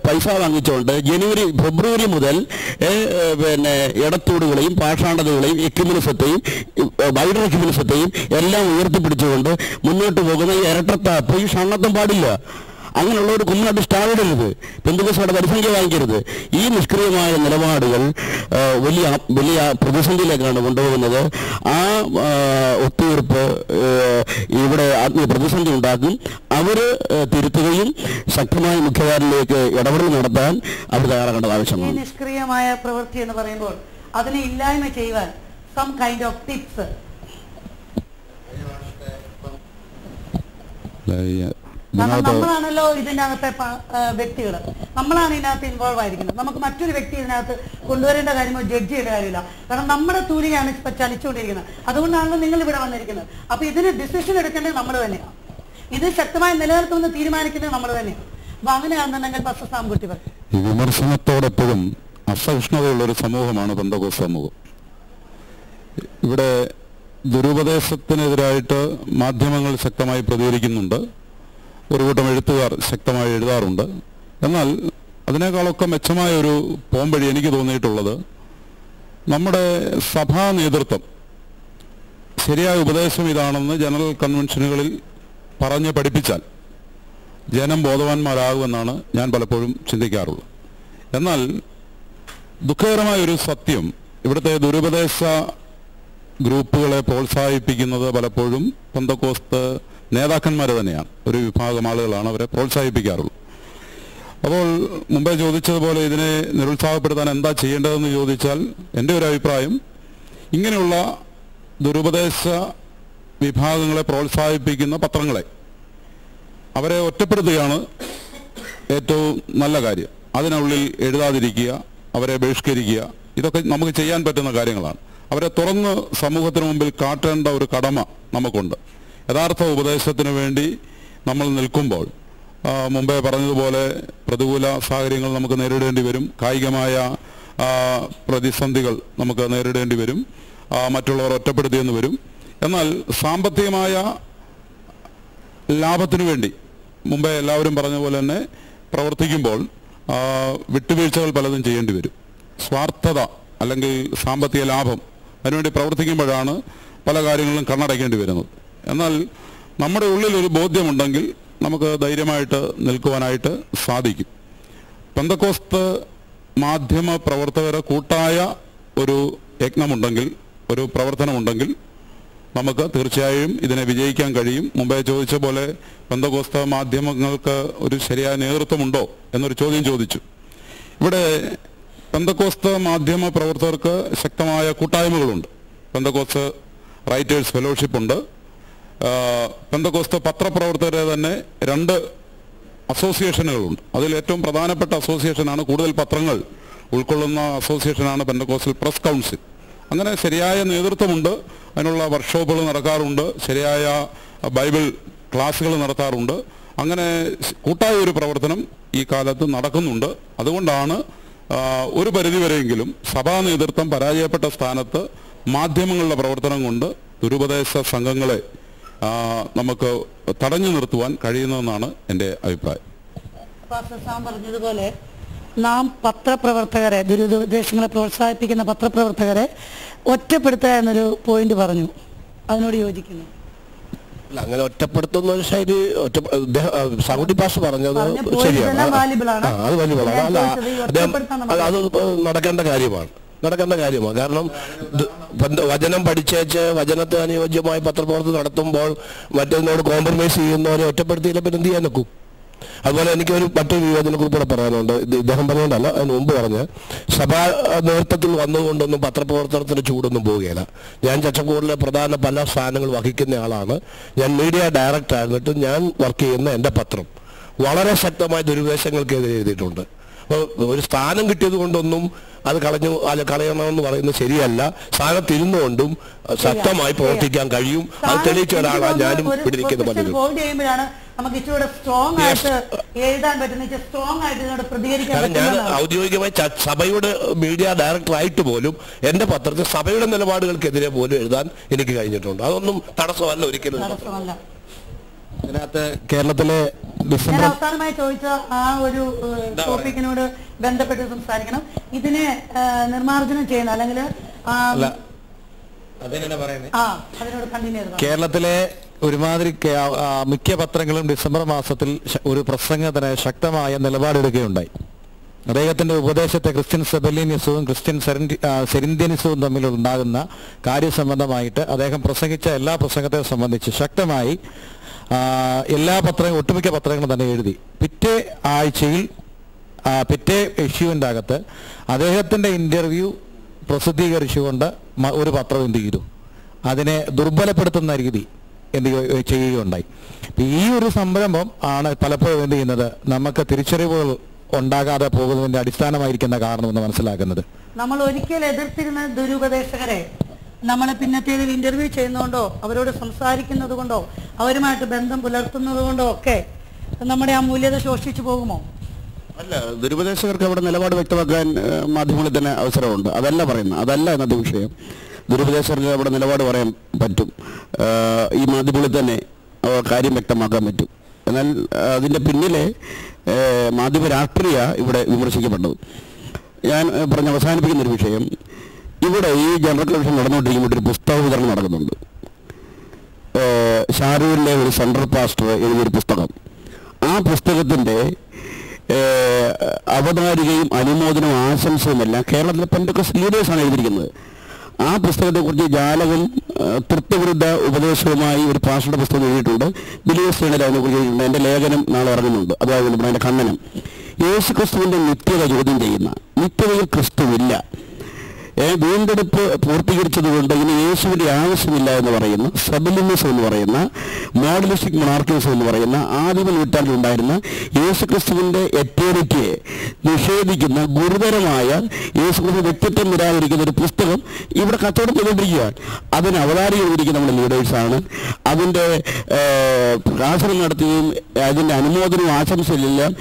പൈസ വാങ്ങിച്ചുകൊണ്ട് ഫെബ്രുവരി മുതൽ ഇടത്തൂടുകളെയും പാഷാണ്ഡതകളെയും എക്യുമിനിസത്തെയും വൈഡർ എക്യുമിനിസത്തെയും എല്ലാം ഉയർത്തിപ്പിടിച്ചുകൊണ്ട് മുന്നോട്ട് പോകുന്ന ഈ ഇരട്ടത്താപ്പ്, ഈ ഷണ്ണത്വം പാടില്ല. അങ്ങനെയുള്ള ഒരു കുമ്മനാട്ട് സ്റ്റാളിടരുത്, പെന്തക്കോസ്തുകാരുടെ പരിസംഖ്യ വാങ്ങിക്കരുത്. ഈ നിഷ്ക്രിയമായ നിലപാടുകൾ വലിയ വലിയ പ്രതിസന്ധിയിലേക്കാണ് കൊണ്ടുപോകുന്നത്. ആ ഒത്തുതീർപ്പ് ഇവിടെ ആത്മീയ പ്രതിസന്ധി ഉണ്ടാക്കും. അവർ തിരുത്തുകയും ശക്തമായ മുഖ്യധാരയിലേക്ക് ഇടപെടൽ നടത്താൻ അവർ തയ്യാറാക്കേണ്ടത് ആവശ്യമാണ്. ഈ നിഷ്ക്രിയമായ പ്രവൃത്തി എന്ന് പറയുമ്പോൾ അതിനെ ഇല്ലായ്മ ചെയ്യുവാൻ സം കൈൻഡ് ഓഫ് ടിപ്സ്. കാരണം നമ്മളാണല്ലോ ഇതിനകത്തെ വ്യക്തികൾ, നമ്മളാണ് ഇതിനകത്ത് ഇൻവോൾവ് ആയിരിക്കുന്നത്. നമുക്ക് മറ്റൊരു വ്യക്തി ഇതിനകത്ത് കൊണ്ടുവരേണ്ട കാര്യമോ ജഡ്ജ് ചെയ്യേണ്ട കാര്യമില്ല. കാരണം നമ്മുടെ തൂലിയാണ് ഇപ്പൊ ചലിച്ചുകൊണ്ടിരിക്കുന്നത്. അതുകൊണ്ടാണല്ലോ നിങ്ങൾ ഇവിടെ വന്നിരിക്കുന്നത്. അപ്പൊ ഇതിന് ഡിസിഷൻ എടുക്കേണ്ടത് നമ്മൾ തന്നെയാണ്. ഇത് ശക്തമായി നിലനിർത്തുമെന്ന് തീരുമാനിക്കുന്നത് നമ്മൾ തന്നെയാണ്. അപ്പൊ അങ്ങനെയാണെന്നുണ്ടെങ്കിൽ പാസ്റ്റർ സാംകുട്ടി പറയും. ഈ വിമർശനത്തോടെപ്പോഴും അസഹിഷ്ണുതയുള്ളൊരു സമൂഹമാണ് പെന്തക്കോസ്ത് സമൂഹം. ഇവിടെ ദുരുപദേശത്തിനെതിരായിട്ട് മാധ്യമങ്ങൾ ശക്തമായി പ്രതികരിക്കുന്നുണ്ട്. ഒരു കൂട്ടം എഴുത്തുകാർ ശക്തമായി എഴുതാറുണ്ട്. എന്നാൽ അതിനേക്കാളൊക്കെ മെച്ചമായ ഒരു പോംവഴി എനിക്ക് തോന്നിയിട്ടുള്ളത് നമ്മുടെ സഭാ നേതൃത്വം ശരിയായ ഉപദേശം ഇതാണെന്ന് ജനറൽ കൺവെൻഷനുകളിൽ പറഞ്ഞ് പഠിപ്പിച്ചാൽ ജനം ബോധവാന്മാരാകുമെന്നാണ് ഞാൻ പലപ്പോഴും ചിന്തിക്കാറുള്ളത്. എന്നാൽ ദുഃഖകരമായ ഒരു സത്യം, ഇവിടുത്തെ ദുരുപദേശ ഗ്രൂപ്പുകളെ പ്രോത്സാഹിപ്പിക്കുന്നത് പലപ്പോഴും പെന്തക്കോസ്ത് നേതാക്കന്മാർ തന്നെയാണ്. ഒരു വിഭാഗം ആളുകളാണ് അവരെ പ്രോത്സാഹിപ്പിക്കാറുള്ളത്. അപ്പോൾ മുമ്പേ ചോദിച്ചതുപോലെ ഇതിനെ നിരുത്സാഹപ്പെടുത്താൻ എന്താ ചെയ്യേണ്ടതെന്ന് ചോദിച്ചാൽ എൻ്റെ ഒരു അഭിപ്രായം, ഇങ്ങനെയുള്ള ദുരുപദേശ വിഭാഗങ്ങളെ പ്രോത്സാഹിപ്പിക്കുന്ന പത്രങ്ങളെ അവരെ ഒറ്റപ്പെടുത്തുകയാണ് ഏറ്റവും നല്ല കാര്യം. അതിനുള്ളിൽ എഴുതാതിരിക്കുക, അവരെ ബഹിഷ്കരിക്കുക, ഇതൊക്കെ നമുക്ക് ചെയ്യാൻ പറ്റുന്ന കാര്യങ്ങളാണ്. അവരെ തുറന്ന് സമൂഹത്തിന് മുമ്പിൽ കാട്ടേണ്ട ഒരു കടമ നമുക്കുണ്ട്. യഥാർത്ഥ ഉപദേശത്തിന് വേണ്ടി നമ്മൾ നിൽക്കുമ്പോൾ മുമ്പേ പറഞ്ഞതുപോലെ പ്രതികൂല സാഹചര്യങ്ങൾ നമുക്ക് നേരിടേണ്ടി വരും, കായികമായ പ്രതിസന്ധികൾ നമുക്ക് നേരിടേണ്ടി വരും, മറ്റുള്ളവർ ഒറ്റപ്പെടുത്തിയെന്ന് വരും. എന്നാൽ സാമ്പത്തികമായ ലാഭത്തിനു വേണ്ടി മുമ്പേ എല്ലാവരും പറഞ്ഞ പോലെ തന്നെ പ്രവർത്തിക്കുമ്പോൾ വിട്ടുവീഴ്ചകൾ പലതും ചെയ്യേണ്ടി വരും. സ്വാർത്ഥത അല്ലെങ്കിൽ സാമ്പത്തിക ലാഭം അതിനുവേണ്ടി പ്രവർത്തിക്കുമ്പോഴാണ് പല കാര്യങ്ങളും കണ്ണടയ്ക്കേണ്ടി വരുന്നത്. എന്നാൽ നമ്മുടെ ഉള്ളിൽ ഒരു ബോധ്യമുണ്ടെങ്കിൽ നമുക്ക് ധൈര്യമായിട്ട് നിൽക്കുവാനായിട്ട് സാധിക്കും. പെന്തക്കോസ്ത് മാധ്യമ പ്രവർത്തകരെ കൂട്ടായ ഒരു യജ്ഞമുണ്ടെങ്കിൽ, ഒരു പ്രവർത്തനമുണ്ടെങ്കിൽ നമുക്ക് തീർച്ചയായും ഇതിനെ വിജയിക്കാൻ കഴിയും. മുമ്പേ ചോദിച്ച പോലെ പെന്തക്കോസ്ത് മാധ്യമങ്ങൾക്ക് ഒരു ശരിയായ നേതൃത്വമുണ്ടോ എന്നൊരു ചോദ്യം ചോദിച്ചു. ഇവിടെ പെന്തക്കോസ്ത് മാധ്യമ പ്രവർത്തകർക്ക് ശക്തമായ കൂട്ടായ്മകളുണ്ട്. പെന്തക്കോസ്ത് റൈറ്റേഴ്സ് ഫെലോഷിപ്പ് ഉണ്ട്. പെന്തക്കോസ്ത് പത്രപ്രവർത്തകരെ തന്നെ 2 അസോസിയേഷനുകളുണ്ട്. അതിൽ ഏറ്റവും പ്രധാനപ്പെട്ട അസോസിയേഷനാണ്, കൂടുതൽ പത്രങ്ങൾ ഉൾക്കൊള്ളുന്ന അസോസിയേഷനാണ് പെന്തക്കോസ്റ്റൽ പ്രസ് കൗൺസിൽ. അങ്ങനെ ശരിയായ നേതൃത്വമുണ്ട്. അതിനുള്ള വർക്ക്ഷോപ്പുകൾ നടക്കാറുണ്ട്, ശരിയായ ബൈബിൾ ക്ലാസ്സുകൾ നടത്താറുണ്ട്. അങ്ങനെ കൂട്ടായ ഒരു പ്രവർത്തനം ഈ കാലത്ത് നടക്കുന്നുണ്ട്. അതുകൊണ്ടാണ് ഒരു പരിധിവരെയെങ്കിലും സഭാ നേതൃത്വം പരാജയപ്പെട്ട സ്ഥാനത്ത് മാധ്യമങ്ങളുടെ പ്രവർത്തനം കൊണ്ട് ദുരുപദേശ സംഘങ്ങളെ നമുക്ക് തടഞ്ഞു നിർത്തുവാൻ കഴിയുന്നതെന്നാണ് എൻ്റെ അഭിപ്രായം. പാസ്റ്റർ സാം പറഞ്ഞതുപോലെ നാം പത്രപ്രവർത്തകരെ, ദുരുപദേശങ്ങളെ പ്രോത്സാഹിപ്പിക്കുന്ന പത്രപ്രവർത്തകരെ ഒറ്റപ്പെടുത്തുക എന്നൊരു പോയിന്റ് പറഞ്ഞു. അതിനോട് യോജിക്കുന്നു. അല്ല, അങ്ങനെ ഒറ്റപ്പെടുത്തുന്ന ഒരു ശൈലി സാകുട്ടി പാസ് പറഞ്ഞത് ശരിയാണ്. അത് വാല്യുബിളാണ്. അല്ല, അത് നടക്കേണ്ട കാര്യമാണ്. കാരണം വചനം പഠിച്ചേച്ച് വചനത്തിന് അനുയോജ്യമായി പത്രപ്രവർത്തനം നടത്തുമ്പോൾ മറ്റൊന്നിനോട് കോംപ്രമൈസ് ചെയ്യുന്നവരെ ഒറ്റപ്പെടുത്തിയില്ല പിന്നെ എന്ത് ചെയ്യാൻ നോക്കും? അതുപോലെ എനിക്കൊരു മറ്റൊരു വിവേചനക്കുറിപ്പ് കൂടെ പറയാനുണ്ട്. ഇദ്ദേഹം പറഞ്ഞുകൊണ്ടല്ല, അതിന് മുമ്പ് പറഞ്ഞ് സഭാ നേതൃത്വത്തിൽ വന്നതുകൊണ്ടൊന്നും പത്രപ്രവർത്തനത്തിന് ചൂടൊന്നും പോവുകയില്ല. ഞാൻ ചച്ചക്കൂടിലെ പ്രധാന പല സ്ഥാനങ്ങൾ വഹിക്കുന്ന ആളാണ്. ഞാൻ മീഡിയ ഡയറക്ടർ ആയിരുന്നിട്ട് ഞാൻ വർക്ക് ചെയ്യുന്ന എൻ്റെ പത്രം വളരെ ശക്തമായ ദുരുപദേശങ്ങൾക്കെതിരെ എഴുതിയിട്ടുണ്ട്. അപ്പോൾ ഒരു സ്ഥാനം കിട്ടിയത് കൊണ്ടൊന്നും അത് കളയണമെന്ന് പറയുന്നത് ശരിയല്ല. സ്ഥാനത്തിരുന്നുകൊണ്ടും ശക്തമായി പ്രവർത്തിക്കാൻ കഴിയും. അത് തെളിയിച്ച ഒരാളാണ് ഞാനും പിടിക്കുന്നത്. കാരണം ഞാൻ ഔദ്യോഗികമായി സഭയുടെ മീഡിയ ഡയറക്ടർ ആയിട്ട് പോലും എൻ്റെ പത്രത്തിൽ സഭയുടെ നിലപാടുകൾക്കെതിരെ പോലും എഴുതാൻ എനിക്ക് കഴിഞ്ഞിട്ടുണ്ട്. അതൊന്നും തടസ്സമല്ല, ഒരിക്കലും. ഇതിനകത്ത് കേരളത്തിലെ ഞാൻ അവസാനമായി ചോദിച്ച ആ ഒരു ടോപ്പിക്കിനോട് ബന്ധപ്പെട്ട് സംസാരിക്കണം. ഇതിനെ നിർമ്മാർജ്ജനം ചെയ്യുന്ന അല്ലെങ്കിൽ അതിനോട് കണ്ടിന്യൂ ചെയ്തു. കേരളത്തിലെ ഒരുമാതിരി മിക്ക പത്രങ്ങളും ഡിസംബർ മാസത്തിൽ ഒരു പ്രസംഗത്തിന് ശക്തമായ നിലപാടെടുക്കുകയുണ്ടായി. അദ്ദേഹത്തിന്റെ ഉപദേശത്തെ ക്രിസ്ത്യൻ സെബലിനിസവും ക്രിസ്ത്യൻ സെരിന്ത്യനിസവും തമ്മിലുണ്ടാകുന്ന കാര്യസംബന്ധമായിട്ട് അദ്ദേഹം പ്രസംഗിച്ച എല്ലാ പ്രസംഗത്തെ സംബന്ധിച്ച് ശക്തമായി എല്ലാ പത്രങ്ങളും, ഒട്ടുമിക്ക പത്രങ്ങളും തന്നെ എഴുതി. പിറ്റേ ആഴ്ചയിൽ പിറ്റേ ഇഷ്യൂവിൻ്റെ അകത്ത് അദ്ദേഹത്തിൻ്റെ ഇൻ്റർവ്യൂ പ്രസിദ്ധീകരിച്ചുകൊണ്ട് ഒരു പത്രം എന്ത് ചെയ്തു, അതിനെ ദുർബലപ്പെടുത്തുന്ന രീതി എന്ത് ചെയ്യുകയുണ്ടായി. ഈ ഒരു സംരംഭം ആണ് പലപ്പോഴും എന്ത് ചെയ്യുന്നത്, നമുക്ക് തിരിച്ചറിവുകൾ ഉണ്ടാകാതെ പോകുന്നതിൻ്റെ അടിസ്ഥാനമായിരിക്കുന്ന കാരണമെന്ന് മനസ്സിലാക്കുന്നത്. നമ്മൾ ഒരിക്കൽ എതിർത്തിരുന്ന ദുരുപദേശകരെ നമ്മൾ പിന്നത്തേതിൽ ഇന്റർവ്യൂ ചെയ്യുന്നതുകൊണ്ടോ അവരോട് സംസാരിക്കുന്നത് കൊണ്ടോ അവരുമായിട്ട് ബന്ധം പുലർത്തുന്നത് കൊണ്ടോ ഒക്കെ നമ്മുടെ ആ മൂല്യത ശോഷിച്ചു പോകുമോ? അല്ല, ദുരുപദേശകർക്ക് അവിടെ നിലപാട് വ്യക്തമാക്കാൻ മാധ്യമങ്ങളിൽ തന്നെ അവസരമുണ്ട്. അതല്ല പറയുന്നത്, അതല്ല ഇന്നത്തെ വിഷയം. ദുരുപദേശകർക്ക് അവിടെ നിലപാട് പറയാൻ പറ്റും. ഈ മാധ്യമങ്ങളിൽ തന്നെ കാര്യം വ്യക്തമാക്കാൻ പറ്റും. എന്നാൽ അതിൻ്റെ പിന്നിലെ മാധ്യമ രാഷ്ട്രീയ ഇവിടെ വിമർശിക്കപ്പെട്ടത്. ഞാൻ പറഞ്ഞ് അവസാനിപ്പിക്കുന്നൊരു വിഷയം, ഇവിടെ ഈ ജനറൽ കൺവെൻഷൻ നടന്നുകൊണ്ടിരിക്കുമ്പോൾ ഒരു പുസ്തക വിതരണം നടക്കുന്നുണ്ട്. ഷാരൂരിലെ ഒരു സെൻട്രൽ പാസ്റ്റർ എഴുതിയൊരു പുസ്തകം. ആ പുസ്തകത്തിൻ്റെ അവതാരികയും അനുമോദനവും ആശംസയുമെല്ലാം കേരളത്തിലെ പെന്തക്കോസ്റ്റ് ലീഡേഴ്സാണ് എഴുതിയിരിക്കുന്നത്. ആ പുസ്തകത്തെക്കുറിച്ച് ജാലകം തൃത്വവിരുദ്ധ ഉപദേശവുമായി ഒരു പാസ്റ്ററുടെ പുസ്തകം എഴുതിയിട്ടുണ്ട്. ബിലീവേഴ്സിനെ അതിനെക്കുറിച്ച് എഴുതിയിട്ടുണ്ട്. എൻ്റെ ലേഖനം നാളെ ഇറങ്ങുന്നുണ്ട്. അതായത് എൻ്റെ ഖണ്ഡനം. യേശു ക്രിസ്തുവിൻ്റെ നിത്യത ചോദ്യം ചെയ്യുന്ന, നിത്യതയിൽ ക്രിസ്തുവില്ല, വീണ്ടെടുപ്പ് പൂർത്തീകരിച്ചതുകൊണ്ട് ഇനി യേശുവിൻ്റെ ആവശ്യമില്ല എന്ന് പറയുന്ന സബലിനിസം എന്ന് പറയുന്ന മോഡലിസ്റ്റിക് മൊണാർക്കിസം എന്ന് പറയുന്ന ആദിമ നൂറ്റാണ്ടിലുണ്ടായിരുന്ന യേശുക്രിസ്തുവിൻ്റെ എറ്റേണിറ്റിയെ നിഷേധിക്കുന്ന ഗുരുതരമായ യേശുക്രിസ്തു വ്യക്തിത്വം നിരാകരിക്കുന്ന ഒരു പുസ്തകം ഇവിടെ കച്ചവടം ചെയ്തുകൊണ്ടിരിക്കുകയാണ്. അതിന് അവതാരിക എഴുതിയിരിക്കുന്ന നമ്മുടെ ലീഡേഴ്സാണ്. അതിൻ്റെ പ്രകാശനം നടത്തുകയും അതിൻ്റെ അനുമോദനവും ആശംസയിലെല്ലാം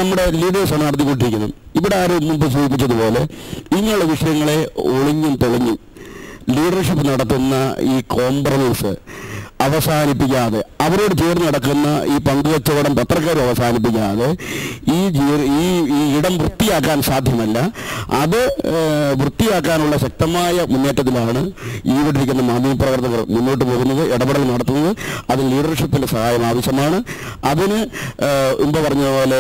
നമ്മുടെ ലീഡേഴ്സാണ് നടത്തിക്കൊണ്ടിരിക്കുന്നത്. ഇവിടെ ആരും മുമ്പ് സൂചിപ്പിച്ചതുപോലെ ഇങ്ങനെയുള്ള വിഷയങ്ങളെ ഒളിഞ്ഞും തെളിഞ്ഞും ലീഡർഷിപ്പ് നടത്തുന്ന ഈ കോംപ്രമൈസ് അവസാനിപ്പിക്കാതെ, അവരോട് ചേർന്ന് നടക്കുന്ന ഈ പങ്കുവച്ചവടം പത്രക്കാരും അവസാനിപ്പിക്കാതെ ഈ ഇടം വൃത്തിയാക്കാൻ സാധ്യമല്ല. അത് വൃത്തിയാക്കാനുള്ള ശക്തമായ മുന്നേറ്റത്തിലാണ് ഇവിടെ ഇരിക്കുന്ന മാധ്യമപ്രവർത്തകർ മുന്നോട്ട് പോകുന്നത്, ഇടപെടൽ നടത്തുന്നത്. അതിന് ലീഡർഷിപ്പിൻ്റെ സഹായം ആവശ്യമാണ്. അതിന് മുമ്പ് പറഞ്ഞതുപോലെ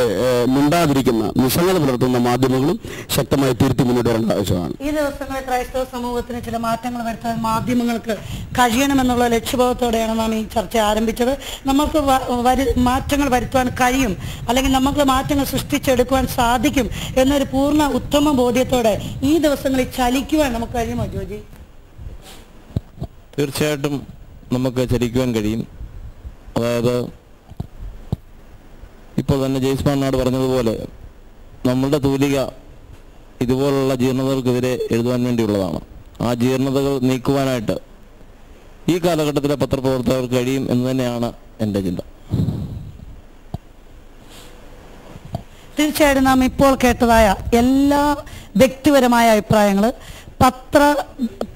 മിണ്ടാതിരിക്കുന്ന, നിസ്സംഗത പുലർത്തുന്ന മാധ്യമങ്ങളും ശക്തമായി തിരുത്തി മുന്നോട്ട് വരേണ്ട ആവശ്യമാണ്. ഈ ദിവസങ്ങളിൽ ക്രൈസ്തവ സമൂഹത്തിന് ചില മാറ്റങ്ങൾ വരുത്താൻ മാധ്യമങ്ങൾക്ക് കഴിയണമെന്നുള്ള ലക്ഷ്യബോധത്തോടെയാണ് നാം ഈ ചർച്ച ആരംഭിച്ചത്. നമുക്ക് മാറ്റങ്ങൾ വരുത്താൻ കഴിയും, അല്ലെങ്കിൽ നമുക്ക് മാറ്റങ്ങൾ സൃഷ്ടിച്ചെടുക്കുവാൻ സാധിക്കും എന്നൊരു പൂർണ്ണ ഉത്തമ ബോധ്യത്തോടെ ഈ ദിവസങ്ങളിൽ ചലിക്കുവാൻ നമുക്ക് കഴിയുമോ ജോജി? തീർച്ചയായിട്ടും നമുക്ക് ചലിക്കുവാൻ കഴിയും. അതായത് ഇപ്പോൾ തന്നെ ജെയ്സ്മാൻ നാട് പറഞ്ഞതുപോലെ നമ്മളുടെ തൂലിക ഇതുപോലുള്ള ജീർണതകൾക്കെതിരെ എഴുതുവാൻ വേണ്ടിയുള്ളതാണ്. ആ ജീർണതകൾ നീക്കുവാനായിട്ട് ഈ കാലഘട്ടത്തിലെ പത്രപ്രവർത്തകർക്ക് കഴിയും എന്ന് തന്നെയാണ് എൻ്റെ ചിന്ത. തീർച്ചയായിട്ടും നാം ഇപ്പോൾ കേട്ടതായ എല്ലാ വ്യക്തിപരമായ അഭിപ്രായങ്ങൾ, പത്ര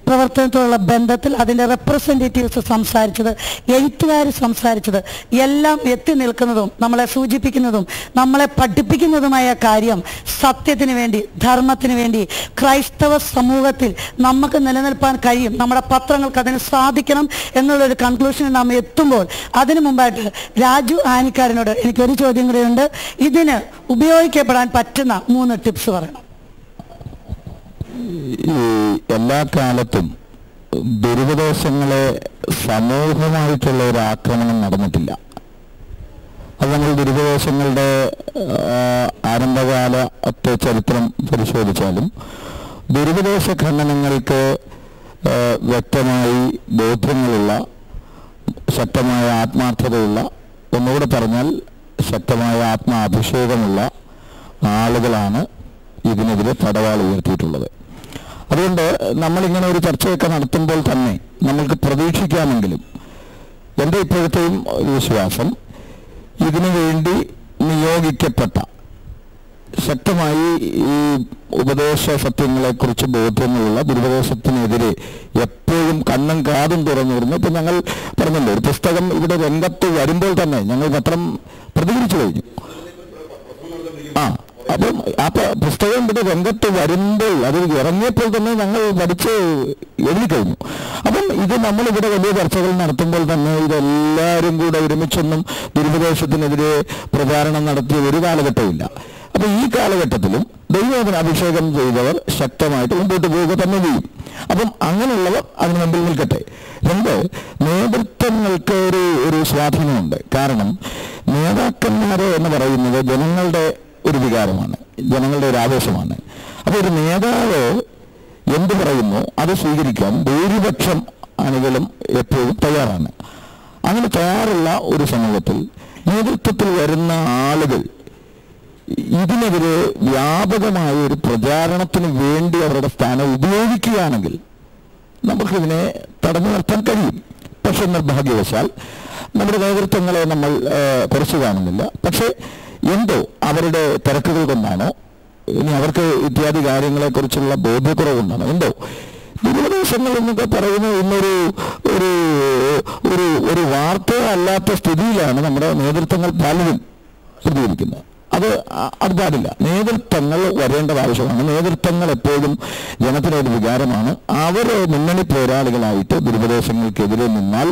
പ്രവർത്തനത്തോടുള്ള ബന്ധത്തിൽ അതിൻ്റെ റെപ്രസെൻറ്റേറ്റീവ്സ് സംസാരിച്ചത്, എഴുത്തുകാർ സംസാരിച്ചത് എല്ലാം എത്തി നിൽക്കുന്നതും നമ്മളെ സൂചിപ്പിക്കുന്നതും നമ്മളെ പഠിപ്പിക്കുന്നതുമായ കാര്യം സത്യത്തിന് വേണ്ടി, ധർമ്മത്തിന് വേണ്ടി ക്രൈസ്തവ സമൂഹത്തിൽ നമുക്ക് നിലനിൽപ്പാൻ കഴിയും, നമ്മുടെ പത്രങ്ങൾക്ക് അതിന് സാധിക്കണം എന്നുള്ളൊരു കൺക്ലൂഷനിൽ നാം എത്തുമ്പോൾ അതിനു മുമ്പായിട്ട് രാജു ആനിക്കാരനോട് എനിക്കൊരു ചോദ്യം കൂടെയുണ്ട്. ഇതിന് ഉപയോഗിക്കപ്പെടാൻ പറ്റുന്ന 3 ടിപ്സ് പറയണം. എല്ലാ കാലത്തും ദുരുപദേശങ്ങളെ സമൂഹമായിട്ടുള്ള ഒരു ആക്രമണം നടന്നിട്ടില്ല. അത് നമ്മൾ ദുരുപദേശങ്ങളുടെ ആരംഭകാലത്തെ ചരിത്രം പരിശോധിച്ചാലും ദുരുപദേശ ഖണ്ഡനങ്ങൾക്ക് വ്യക്തമായി ബോധ്യങ്ങളുള്ള, ശക്തമായ ആത്മാർത്ഥതയുള്ള, ഒന്നുകൂടെ പറഞ്ഞാൽ ശക്തമായ ആത്മാഭിഷേകമുള്ള ആളുകളാണ് ഇതിനെതിരെ പടവാൾ ഉയർത്തിയിട്ടുള്ളത്. അതുകൊണ്ട് നമ്മളിങ്ങനെ ഒരു ചർച്ചയൊക്കെ നടത്തുമ്പോൾ തന്നെ നമ്മൾക്ക് പ്രതീക്ഷിക്കാമെങ്കിലും എൻ്റെ ഇപ്പോഴത്തെയും വിശ്വാസം ഇതിനു വേണ്ടി നിയോഗിക്കപ്പെട്ട, ശക്തമായി ഈ ഉപദേശ സത്യങ്ങളെക്കുറിച്ച് ബോധ്യങ്ങളുള്ള, ദുരുപദേശത്തിനെതിരെ എപ്പോഴും കണ്ണും കാതും തുറന്നിരുന്നു. ഇപ്പം ഞങ്ങൾ പറഞ്ഞല്ലോ, ഒരു പുസ്തകം ഇവിടെ രംഗത്ത് വരുമ്പോൾ തന്നെ ഞങ്ങൾ പത്രം പ്രതികരിച്ചു കഴിഞ്ഞു. അപ്പം ആ പുസ്തകം ഇവിടെ രംഗത്ത് വരുമ്പോൾ, അത് ഇറങ്ങിയപ്പോൾ തന്നെ ഞങ്ങൾ പഠിച്ച് എഴുതിക്കഴിഞ്ഞു. അപ്പം ഇത് നമ്മളിവിടെ വലിയ ചർച്ചകൾ നടത്തുമ്പോൾ തന്നെ ഇതെല്ലാവരും കൂടെ ഒരുമിച്ചൊന്നും ദുരുപദേശത്തിനെതിരെ പ്രചാരണം നടത്തിയ ഒരു കാലഘട്ടമില്ല. അപ്പം ഈ കാലഘട്ടത്തിലും ദൈവത്തിന് അഭിഷേകം ചെയ്തവർ ശക്തമായിട്ട് മുമ്പോട്ട് പോവുക തന്നെ ചെയ്യും. അപ്പം അങ്ങനെയുള്ളവർ അതിന് മുമ്പിൽ നിൽക്കട്ടെ. രണ്ട്, നേതൃത്വങ്ങൾക്ക് ഒരു സ്വാധീനമുണ്ട്. കാരണം നേതാക്കന്മാര് എന്ന് പറയുന്നത് ജനങ്ങളുടെ ഒരു വികാരമാണ്, ജനങ്ങളുടെ ഒരു ആവേശമാണ്. അപ്പോൾ ഒരു നേതാവ് എന്ത് പറയുന്നു അത് സ്വീകരിക്കാൻ ഭൂരിപക്ഷം അണികളും എപ്പോഴും തയ്യാറാണ്. അങ്ങനെ തയ്യാറുള്ള ഒരു സമൂഹത്തിൽ നേതൃത്വത്തിൽ വരുന്ന ആളുകൾ ഇതിനെതിരെ വ്യാപകമായ ഒരു പ്രചാരണത്തിന് വേണ്ടി അവരുടെ സ്ഥാനം ഉപയോഗിക്കുകയാണെങ്കിൽ നമുക്കിതിനെ തടഞ്ഞു നിർത്താൻ കഴിയും. പക്ഷെ നിർഭാഗ്യവശാൽ നമ്മുടെ നേതൃത്വങ്ങളെ നമ്മൾ കുറച്ച് കാണുന്നില്ല. പക്ഷേ എന്തോ അവരുടെ തിരക്കുകൾ കൊണ്ടാണോ, ഇനി അവർക്ക് ഇത്യാദി കാര്യങ്ങളെക്കുറിച്ചുള്ള ബോധ്യക്കുറവുകൊണ്ടാണോ എന്തോ, ദുരുപദേശങ്ങൾ എന്നൊക്കെ പറയുന്നത് ഇന്നൊരു ഒരു ഒരു ഒരു വാർത്ത അല്ലാത്ത സ്ഥിതിയിലാണ് നമ്മുടെ നേതൃത്വങ്ങൾ പലരും പ്രതികരിക്കുന്നത്. അത് പാടില്ല. നേതൃത്വങ്ങൾ വരേണ്ടത് ആവശ്യമാണ്. നേതൃത്വങ്ങൾ എപ്പോഴും ജനത്തിനൊരു വികാരമാണ്. അവർ മുന്നണി പോരാളികളായിട്ട് ദുരുപദേശങ്ങൾക്കെതിരെ നിന്നാൽ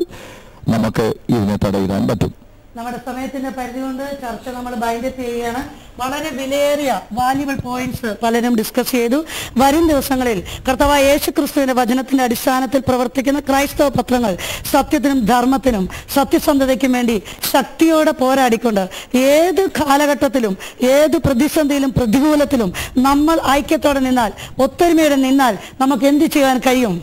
നമുക്ക് ഇതിനെ തടയിടാൻ പറ്റും. നമ്മുടെ സമയത്തിന്റെ പരിധി കൊണ്ട് ചർച്ച നമ്മൾ ബൈൻഡപ്പ് ചെയ്യുകയാണ്. വളരെ വിലയേറിയ വാല്യുബിൾ പോയിന്റ്സ് പലരും ഡിസ്കസ് ചെയ്തു. വരും ദിവസങ്ങളിൽ കർത്താവായ യേശുക്രിസ്തുവിന്റെ വചനത്തിന്റെ അടിസ്ഥാനത്തിൽ പ്രവർത്തിക്കുന്ന ക്രൈസ്തവ പത്രങ്ങൾ സത്യത്തിനും ധർമ്മത്തിനും സത്യസന്ധതയ്ക്കും വേണ്ടി ശക്തിയോടെ പോരാടിക്കൊണ്ട് ഏത് കാലഘട്ടത്തിലും ഏത് പ്രതിസന്ധിയിലും പ്രതികൂലത്തിലും നമ്മൾ ഐക്യത്തോടെ നിന്നാൽ, ഒത്തൊരുമയോടെ നിന്നാൽ നമുക്ക് എന്ത് ചെയ്യാൻ കഴിയും?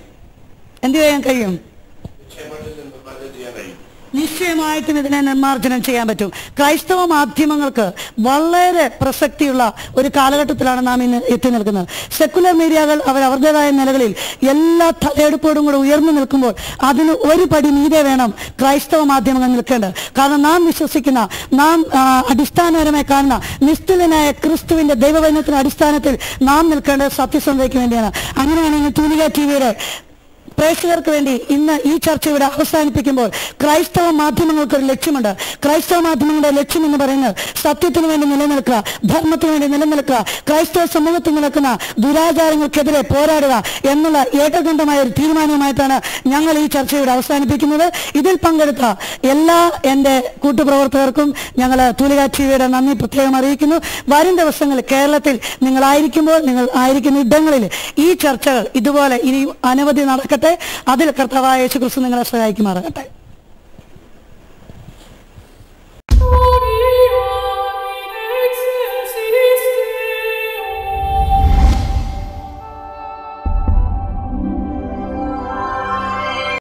നിശ്ചയമായിട്ടും ഇതിനെ നിർമ്മാർജ്ജനം ചെയ്യാൻ പറ്റും. ക്രൈസ്തവ മാധ്യമങ്ങൾക്ക് വളരെ പ്രസക്തിയുള്ള ഒരു കാലഘട്ടത്തിലാണ് നാം ഇന്ന് എത്തി നിൽക്കുന്നത്. സെക്കുലർ മീഡിയകൾ അവരുടേതായ നിലകളിൽ എല്ലാ തലയെടുപ്പോടും കൂടെ ഉയർന്നു നിൽക്കുമ്പോൾ അതിന് ഒരു പടി മീതെ വേണം ക്രൈസ്തവ മാധ്യമങ്ങൾ നിൽക്കേണ്ടത്. കാരണം നാം വിശ്വസിക്കുന്ന, നാം അടിസ്ഥാനപരമായി കാണുന്ന നിസ്തുലനായ ക്രിസ്തുവിന്റെ ദൈവവചനത്തിന്റെ അടിസ്ഥാനത്തിൽ നാം നിൽക്കേണ്ടത് സത്യസന്ധതയ്ക്ക് വേണ്ടിയാണ്. അങ്ങനെയാണെങ്കിൽ തൂലിക ടിവിയുടെ പ്രേക്ഷകർക്ക് വേണ്ടി ഇന്ന് ഈ ചർച്ച ഇവിടെ അവസാനിപ്പിക്കുമ്പോൾ ക്രൈസ്തവ മാധ്യമങ്ങൾക്കൊരു ലക്ഷ്യമുണ്ട്. ക്രൈസ്തവ മാധ്യമങ്ങളുടെ ലക്ഷ്യം എന്ന് പറയുന്നത് സത്യത്തിന് വേണ്ടി നിലനിൽക്കുക, ധർമ്മത്തിന് വേണ്ടി നിലനിൽക്കുക, ക്രൈസ്തവ സമൂഹത്തിൽ നടക്കുന്ന ദുരാചാരങ്ങൾക്കെതിരെ പോരാടുക എന്നുള്ള ഏകകണ്ഠമായ ഒരു തീരുമാനവുമായിട്ടാണ് ഞങ്ങൾ ഈ ചർച്ച ഇവിടെ അവസാനിപ്പിക്കുന്നത്. ഇതിൽ പങ്കെടുത്ത എല്ലാ എൻ്റെ കൂട്ടുപ്രവർത്തകർക്കും ഞങ്ങൾ തൂലിക ടിവിയുടെ നന്ദി പ്രത്യേകം അറിയിക്കുന്നു. വരും ദിവസങ്ങളിൽ കേരളത്തിൽ നിങ്ങൾ ആയിരിക്കുന്ന ഇടങ്ങളിൽ ഈ ചർച്ചകൾ ഇതുപോലെ ഇനിയും അനവധി നടക്കട്ടെ. അതിൽ കർത്താവായ യേശുക്രിസ്തു നിങ്ങളെ സഹായിക്കുമാറാകട്ടെ.